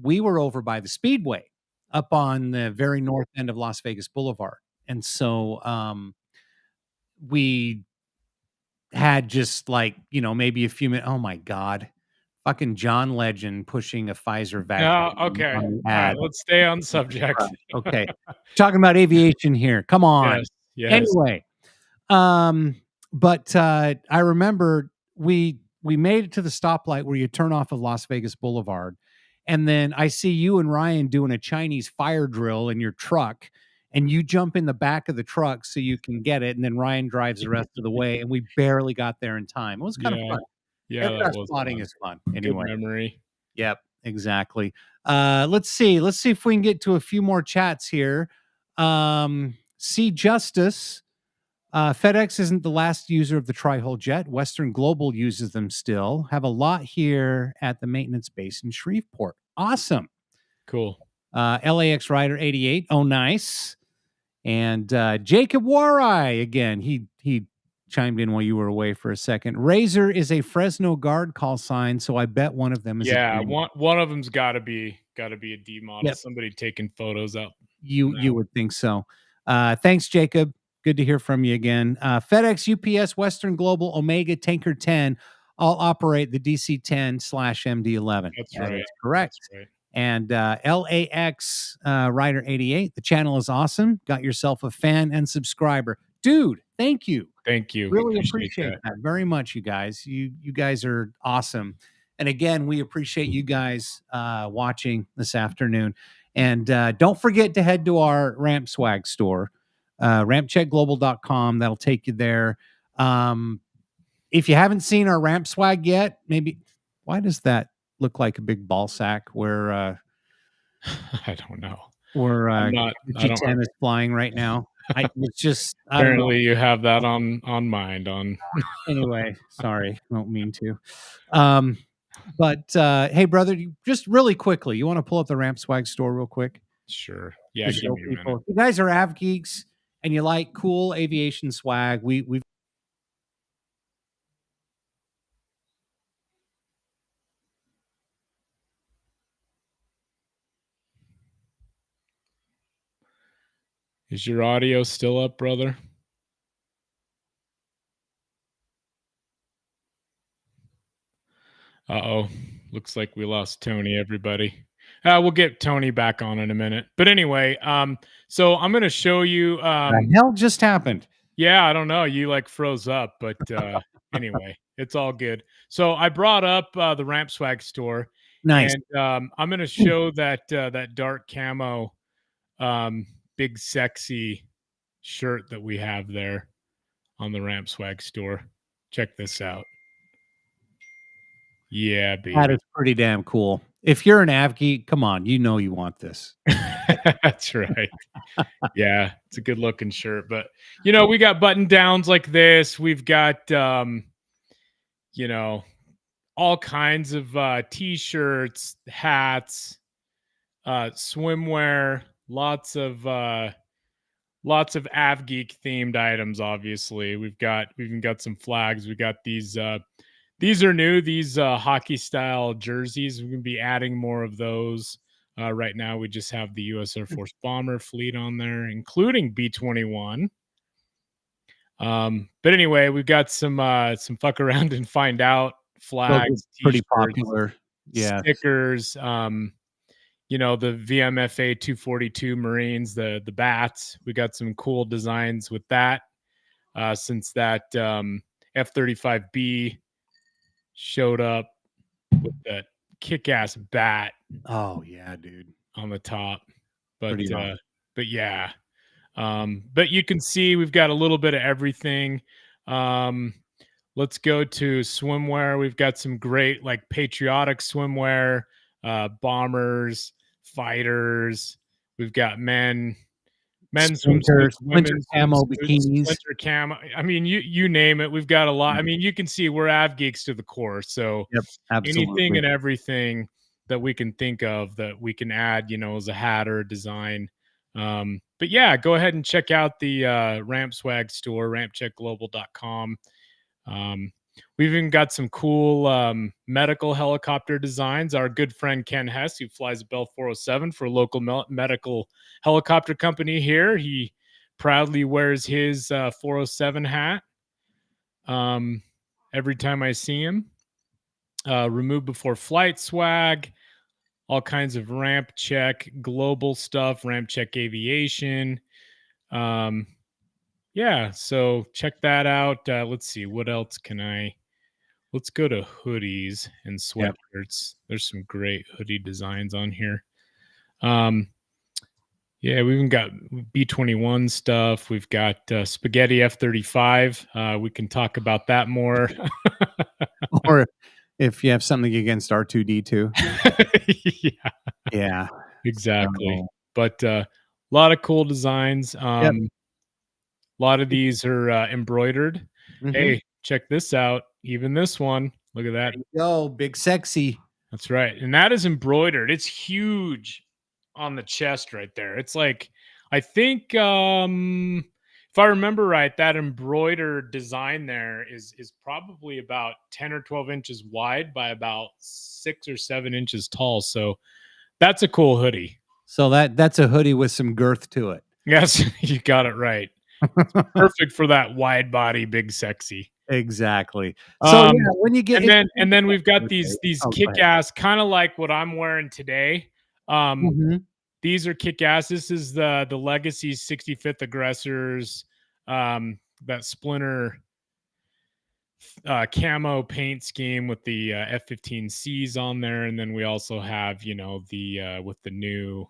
we were over by the Speedway up on the very north end of Las Vegas Boulevard. And so we had just like, maybe a few minutes. Oh my God. Fucking John Legend pushing a Pfizer vaccine. Oh, okay. on the All right, ad. let's stay on subject. Okay. Talking about aviation here. Come on. Yes, yes. Anyway, but I remember we made it to the stoplight where you turn off of Las Vegas Boulevard, and then I see you and Ryan doing a Chinese fire drill in your truck, and you jump in the back of the truck so you can get it, and then Ryan drives the rest of the way, and we barely got there in time. It was kind of fun. Yeah, that was spotting fun. is fun. Good Anyway, memory. Yep, exactly. Let's see if we can get to a few more chats here. See Justice. FedEx isn't the last user of the tri-hull jet. Western Global uses them still. Have a lot here at the maintenance base in Shreveport. Awesome. Cool. LAX Rider 88. Oh, nice. And Jacob Warai again. He chimed in while you were away for a second. Razor is a Fresno Guard call sign, so I bet one of them is. Yeah, one of them's got to be a D model. Yep. Somebody taking photos up. You would think so. Thanks, Jacob. Good to hear from you again. FedEx, UPS, Western Global, Omega, Tanker 10 all operate the DC-10/MD-11. That's That right. is correct. That's right. And LAX Rider 88. The channel is awesome. Got yourself a fan and subscriber. Dude, thank you. Thank you. Really appreciate that very much, you guys. You guys are awesome. And again, we appreciate you guys watching this afternoon. And don't forget to head to our Ramp Swag store, rampcheckglobal.com. That'll take you there. If you haven't seen our Ramp Swag yet, maybe, why does that look like a big ball sack where I don't know. Where G10 is flying right now? It's just apparently you have that on mind. Anyway, sorry, don't mean to. But hey, brother, just really quickly, you want to pull up the Ramp Swag store real quick? Sure. Yeah, give me a minute. If you guys are av geeks and you like cool aviation swag, we've Is your audio still up, brother? Uh-oh. Looks like we lost Tony, everybody. We'll get Tony back on in a minute. But anyway, so I'm going to show you... the hell just happened? Yeah, I don't know. You like froze up, but anyway, it's all good. So I brought up the Ramp Swag store. Nice. And I'm going to show that dark camo big sexy shirt that we have there on the Ramp Swag store. Check this out. Yeah, baby. That is pretty damn cool. If you're an av geek, come on, you know you want this. That's right. Yeah, it's a good looking shirt. But we got button downs like this. We've got all kinds of t-shirts, hats, swimwear, lots of av geek themed items. Obviously, we've even got some flags. We got these are new, these hockey style jerseys. We're gonna be adding more of those. Right now we just have the US Air Force bomber fleet on there, including B-21. But anyway, we've got some fuck around and find out flags, pretty popular. Yeah, stickers, the VMFA 242 Marines, the bats. We got some cool designs with that. Since that F-35B showed up with that kick-ass bat. Oh yeah, dude. On the top. But awesome. But yeah. But you can see we've got a little bit of everything. Let's go to swimwear. We've got some great like patriotic swimwear, bombers, fighters. We've got men's swimsuits, winter camo bikinis, winter camo. I mean, you name it. We've got a lot. I mean, you can see we're av geeks to the core. So yep, absolutely. Anything and everything that we can think of that we can add, as a hat or a design. But yeah, go ahead and check out the Ramp Swag store, rampcheckglobal.com. We've even got some cool medical helicopter designs. Our good friend Ken Hess, who flies a Bell 407 for a local medical helicopter company here, he proudly wears his 407 hat every time I see him. Remove before flight swag, all kinds of Ramp Check global stuff, Ramp Check Aviation. Yeah, so check that out. Let's see, what else let's go to hoodies and sweatshirts. There's some great hoodie designs on here. Yeah, we even got B-21 stuff. We've got Spaghetti F-35. We can talk about that more. Or if you have something against R2-D2. Yeah, exactly. So, but a lot of cool designs. A lot of these are embroidered. Mm-hmm. Hey, check this out. Even this one. Look at that. Yo, big sexy. That's right. And that is embroidered. It's huge on the chest right there. It's like, I think, if I remember right, that embroidered design there is probably about 10 or 12 inches wide by about 6 or 7 inches tall. So that's a cool hoodie. So that's a hoodie with some girth to it. Yes, you got it right. It's perfect for that wide body, big sexy. Exactly. So yeah, when you get and then we've got these kick-ass, kind of like what I'm wearing today. These are kick-ass. This is the Legacy 65th Aggressors, that Splinter camo paint scheme with the F-15Cs on there, and then we also have the with the new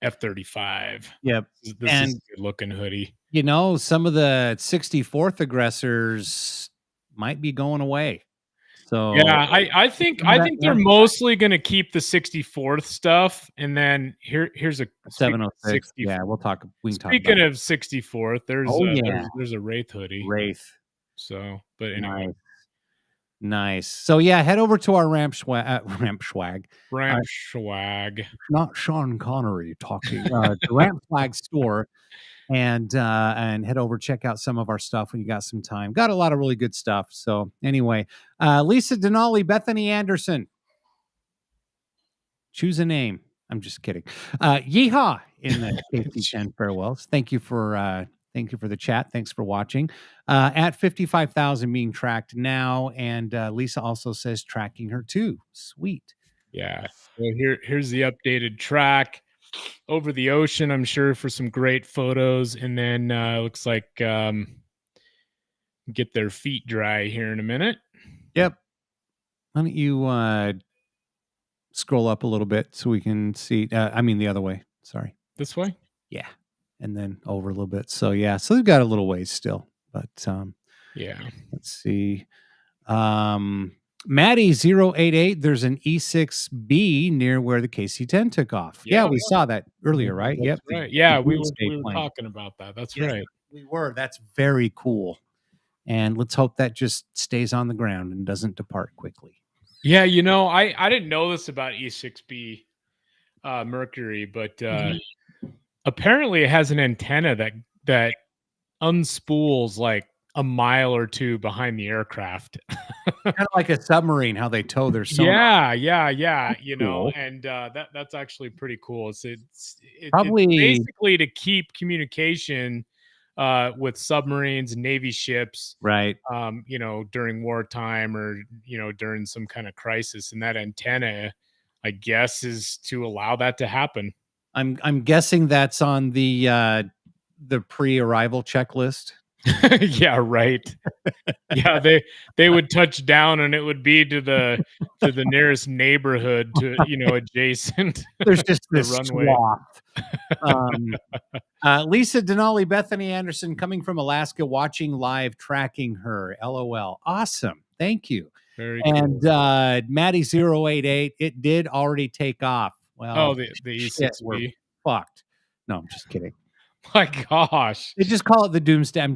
F-35. Yep. This is a good looking hoodie. Some of the 64th Aggressors might be going away. So yeah, I think they're mostly going to keep the 64th stuff, and then here's a 706. Yeah, we can talk. Speaking of 64th, there's a Wraith hoodie. So, but anyway. Nice. So yeah, head over to our Ramp Swag. Not Sean Connery talking. The Ramp Swag store, and head over, check out some of our stuff when you got some time. Got a lot of really good stuff. So anyway, Lisa Denali, Bethany Anderson. Choose a name. I'm just kidding. Yeehaw in the KC-10 farewells. Thank you for the chat. Thanks for watching. At 55,000 being tracked now, and Lisa also says tracking her too. Sweet. Yeah. So here's the updated track over the ocean, I'm sure, for some great photos. And then looks like get their feet dry here in a minute. Yep. Why don't you scroll up a little bit so we can see? I mean the other way. Sorry. This way? Yeah. And then over a little bit. So yeah, so they've got a little ways still. But yeah. Let's see. Maddie 088, there's an E6B near where the KC-10 took off. Yeah, we saw that earlier, right? Yep. Right. Yeah, we were talking about that. That's right. We were. That's very cool. And let's hope that just stays on the ground and doesn't depart quickly. Yeah, I didn't know this about E6B Mercury, but apparently it has an antenna that unspools like a mile or two behind the aircraft. Kind of like a submarine, how they tow their sonar. Yeah. Cool. And that's actually pretty cool. It's probably basically to keep communication with submarines and Navy ships, right? During wartime or during some kind of crisis, and that antenna, I guess, is to allow that to happen. I'm guessing that's on the pre-arrival checklist. Yeah, right. Yeah, they would touch down and it would be to the nearest neighborhood to adjacent. There's just this runway. Lisa Denali, Bethany Anderson coming from Alaska, watching live, tracking her. LOL. Awesome. Thank you. Very and cool. Maddie 088, it did already take off. Well, the E6B. We're fucked. No, I'm just kidding. My gosh. They just call it the Doomsday.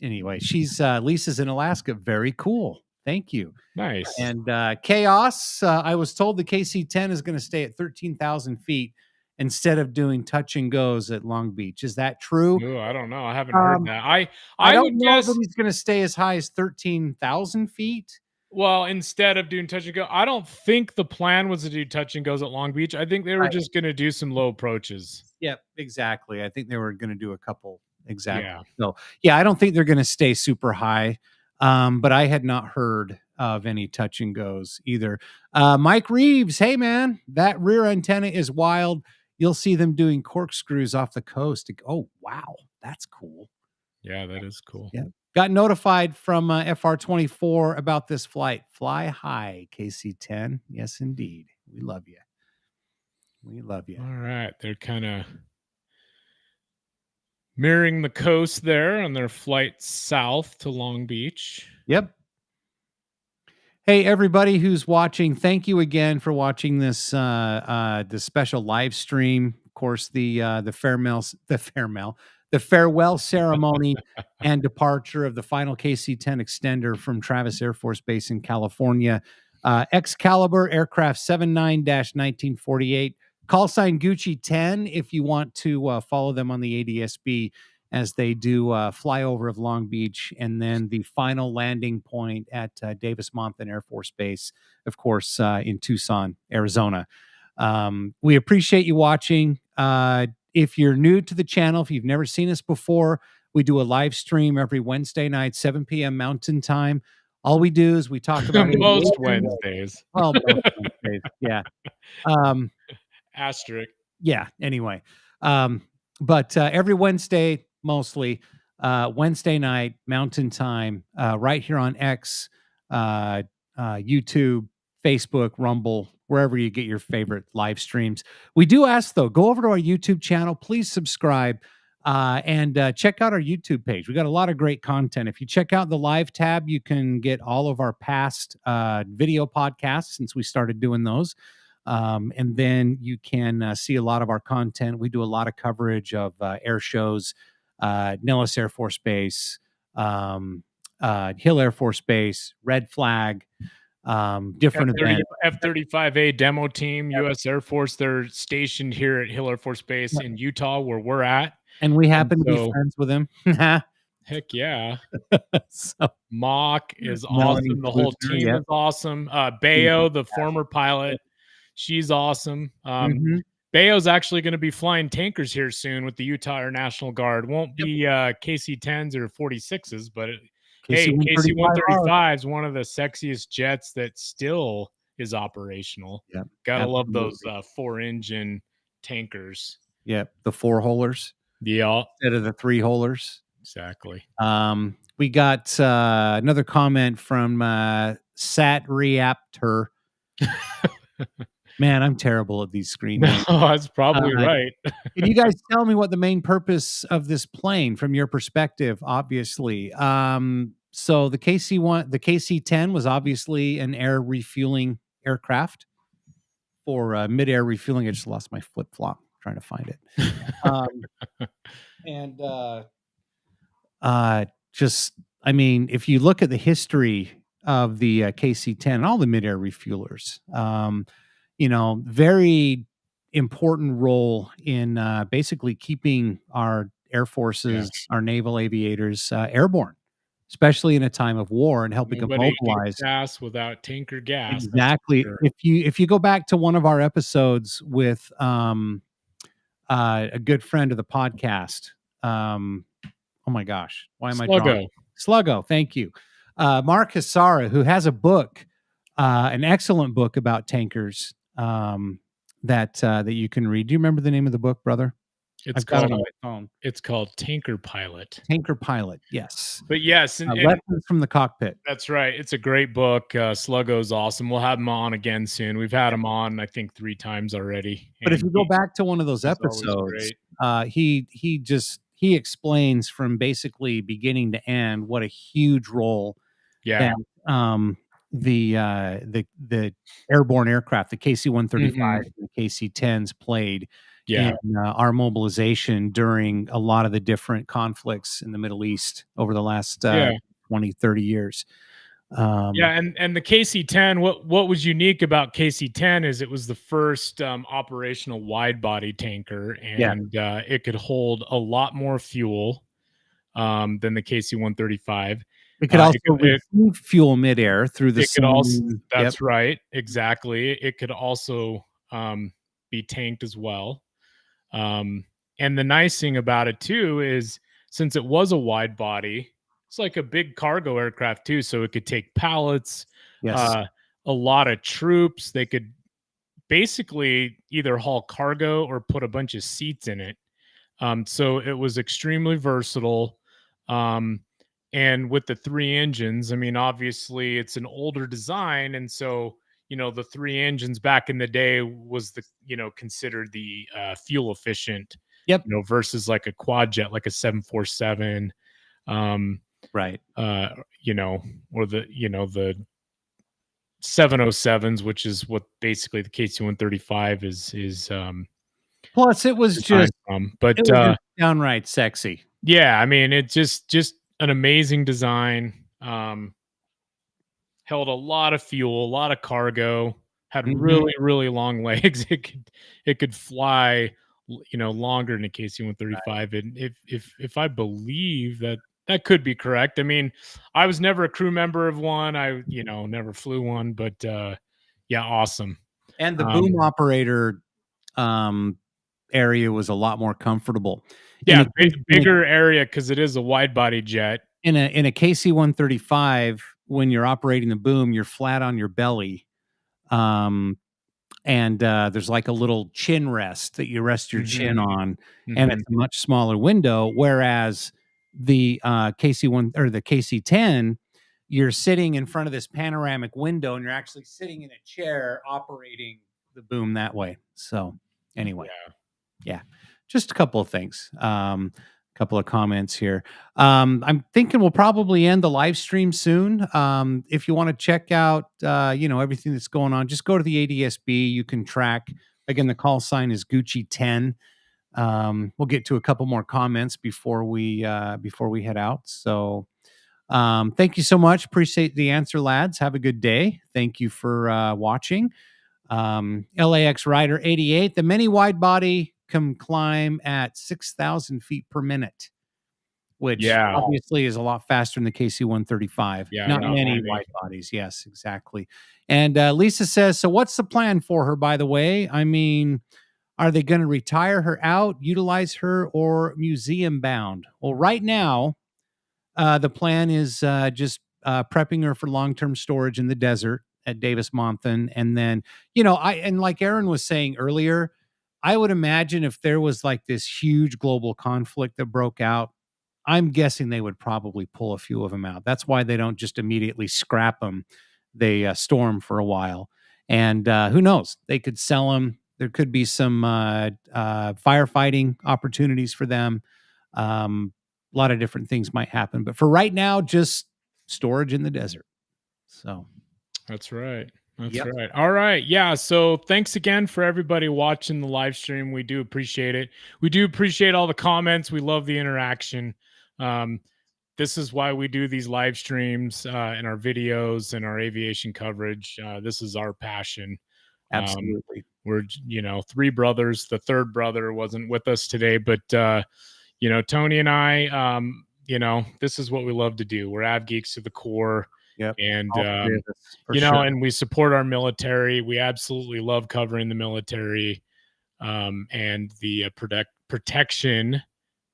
Anyway, she's Lisa's in Alaska. Very cool. Thank you. Nice. And Chaos, I was told the KC-10 is going to stay at 13,000 feet instead of doing touch and goes at Long Beach. Is that true? Ooh, I don't know. I haven't heard that. I don't would know guess that he's going to stay as high as 13,000 feet. well, instead of doing touch and go, I don't think the plan was to do touch and goes at Long Beach. I think they were just going to do some low approaches. Yep, exactly. I think they were going to do a couple. Exactly. Yeah. So, yeah, I don't think they're going to stay super high. But I had not heard of any touch and goes either. Mike Reeves, hey man, that rear antenna is wild. You'll see them doing corkscrews off the coast. Oh, wow. That's cool. Yeah, that is cool. Yeah. Got notified from FR24 about this flight. Fly high, KC-10. Yes, indeed. We love you. We love you. All right. They're kind of mirroring the coast there on their flight south to Long Beach. Yep. Hey, everybody who's watching, thank you again for watching this this special live stream. Of course, the farewell ceremony and departure of the final KC-10 extender from Travis Air Force Base in California. Excalibur aircraft 79-1948. Call sign Gucci 10 if you want to follow them on the ADSB as they do flyover of Long Beach and then the final landing point at Davis-Monthan Air Force Base, of course, in Tucson, Arizona. We appreciate you watching. If you're new to the channel, if you've never seen us before, we do a live stream every Wednesday night, 7 p.m. Mountain Time. All we do is we talk about most Wednesdays. Well, most Wednesdays, yeah. Asterisk. Yeah, anyway. But every Wednesday, mostly, Wednesday night, Mountain Time, right here on X, YouTube, Facebook, Rumble, wherever you get your favorite live streams. We do ask, though, go over to our YouTube channel. Please subscribe and check out our YouTube page. We got a lot of great content. If you check out the live tab, you can get all of our past video podcasts since we started doing those. And then you can see a lot of our content. We do a lot of coverage of air shows, Nellis Air Force Base, Hill Air Force Base, Red Flag, different events. F-35A demo team, U.S. Air Force. They're stationed here at Hill Air Force Base in Utah, where we're at. And we happen to be friends with him. Heck yeah. So, Mock is awesome. The whole team is awesome. Bayo, the former pilot, she's awesome. Bayo's actually going to be flying tankers here soon with the Utah Air National Guard. Won't be KC-10s or 46s, but KC-135 is one of the sexiest jets that still is operational. Yeah, gotta love those 4-engine tankers. Yep, the 4-holers. Yeah, instead of the 3-holers. Exactly. We got another comment from Sat Reaptor. Man, I'm terrible at these screen names. No, that's probably right. Can you guys tell me what the main purpose of this plane from your perspective, obviously? So the KC-10 was obviously an air refueling aircraft for mid-air refueling. I just lost my flip-flop trying to find it. I mean, if you look at the history of the KC-10 and all the mid-air refuelers, very important role in basically keeping our air forces, our naval aviators airborne, especially in a time of war, and helping them mobilize. Gas without tanker gas. Exactly. Sure. If you go back to one of our episodes with a good friend of the podcast, oh my gosh, why am I drawing? Sluggo, thank you. Mark Hassara, who has a book, an excellent book about tankers that you can read. Do you remember the name of the book, brother? I've got it on my phone. It's called Tanker Pilot. Tanker Pilot, yes. But yes, Lessons from the Cockpit. That's right. It's a great book. Sluggo's awesome. We'll have him on again soon. We've had him on, I think, 3 times already. But if you go back to one of those episodes, he explains from basically beginning to end what a huge role that the airborne aircraft, the KC-135 and the KC-10s played in our mobilization during a lot of the different conflicts in the Middle East over the last 20, 30 years. Yeah, and the KC-10, what was unique about KC-10 is it was the first operational wide body tanker, and it could hold a lot more fuel than the KC-135. It could also receive fuel midair through the It could also, same. that's right, exactly. It could also be tanked as well. And the nice thing about it too is since it was a wide body, it's like a big cargo aircraft too. So it could take pallets, a lot of troops. They could basically either haul cargo or put a bunch of seats in it. So it was extremely versatile. And with the 3 engines, I mean, obviously it's an older design. And so, the 3 engines back in the day was considered the fuel efficient, versus like a quad jet, like a 747, right. Or the 707s, which is what basically the KC-135 is. Plus, it was just, but it was just downright sexy. Yeah, I mean, it's just an amazing design. Held a lot of fuel, a lot of cargo, had really, really long legs. It could fly, longer than a KC-135. Right. And if I believe that could be correct. I mean, I was never a crew member of one. I, never flew one, but yeah, awesome. And the boom operator area was a lot more comfortable. Yeah, bigger area because it is a wide body jet. In a KC-135, when you're operating the boom, you're flat on your belly, and there's like a little chin rest that you rest your chin on, and it's a much smaller window. Whereas the KC-1 or the KC-10, you're sitting in front of this panoramic window, and you're actually sitting in a chair operating the boom that way. So anyway, yeah, just a couple of things. Couple of comments here. I'm thinking we'll probably end the live stream soon. If you want to check out, everything that's going on, just go to the ADSB. You can track. Again, the call sign is Gucci10. We'll get to a couple more comments before we head out. So, thank you so much. Appreciate the answer, lads. Have a good day. Thank you for watching. LAX Rider 88. The mini wide body can climb at 6,000 feet per minute, which obviously is a lot faster than the KC-135. Not many wide bodies. Yes, exactly. And Lisa says, so what's the plan for her, by the way? I mean, are they going to retire her out, utilize her, or museum bound? Well, right now, the plan is just prepping her for long-term storage in the desert at Davis-Monthan. And then, and like Aaron was saying earlier, I would imagine if there was like this huge global conflict that broke out, I'm guessing they would probably pull a few of them out. That's why they don't just immediately scrap them. They store them for a while. And who knows? They could sell them. There could be some firefighting opportunities for them. A lot of different things might happen. But for right now, just storage in the desert. So that's right. That's right. All right. Yeah. So thanks again for everybody watching the live stream. We do appreciate it. We do appreciate all the comments. We love the interaction. This is why we do these live streams and our videos and our aviation coverage. This is our passion. Absolutely. We're, 3 brothers. The third brother wasn't with us today, but, Tony and I, this is what we love to do. We're av geeks to the core. Yep. And, sure. and we support our military. We absolutely love covering the military and the protection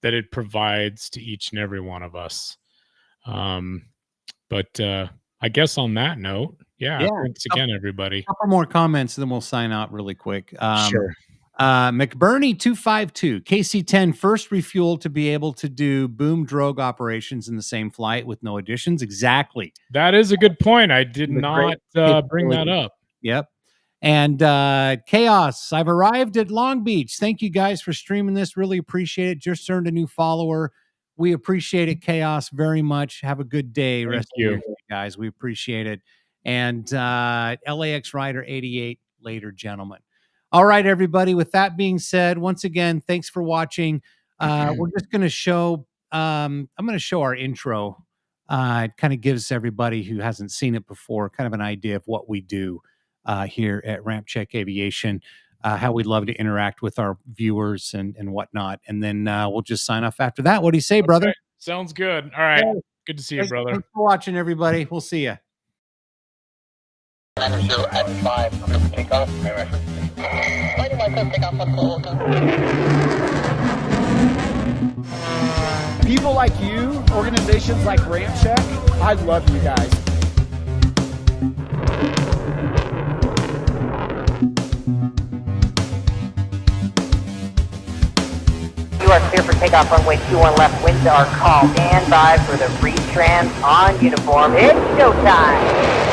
that it provides to each and every one of us. But I guess on that note, thanks again, everybody. A couple more comments, and then we'll sign out really quick. Sure. McBurney 252, KC-10 first refueled to be able to do boom drogue operations in the same flight with no additions. Exactly. That is a good point. I did not bring that up. Yep. And Chaos, I've arrived at Long Beach. Thank you guys for streaming this. Really appreciate it. Just earned a new follower. We appreciate it, Chaos, very much. Have a good day. Thank you, guys. We appreciate it. And LAX Rider 88 later, gentlemen. All right, everybody. With that being said, once again, thanks for watching. We're just going to show, I'm going to show our intro It kind of gives everybody who hasn't seen it before kind of an idea of what we do here at Ramp Check Aviation, how we'd love to interact with our viewers and whatnot. And then we'll just sign off after that. What do you say, brother? Okay. Sounds good. All right. Good to see you, brother. Thanks for watching, everybody. We'll see you. At 5, I'm takeoff. Fighting myself, takeoff on People like you, organizations like Ramp Check, I love you guys. You are clear for takeoff runway 21 left. Winds are calm. Stand by for the retrans on uniform. It's showtime.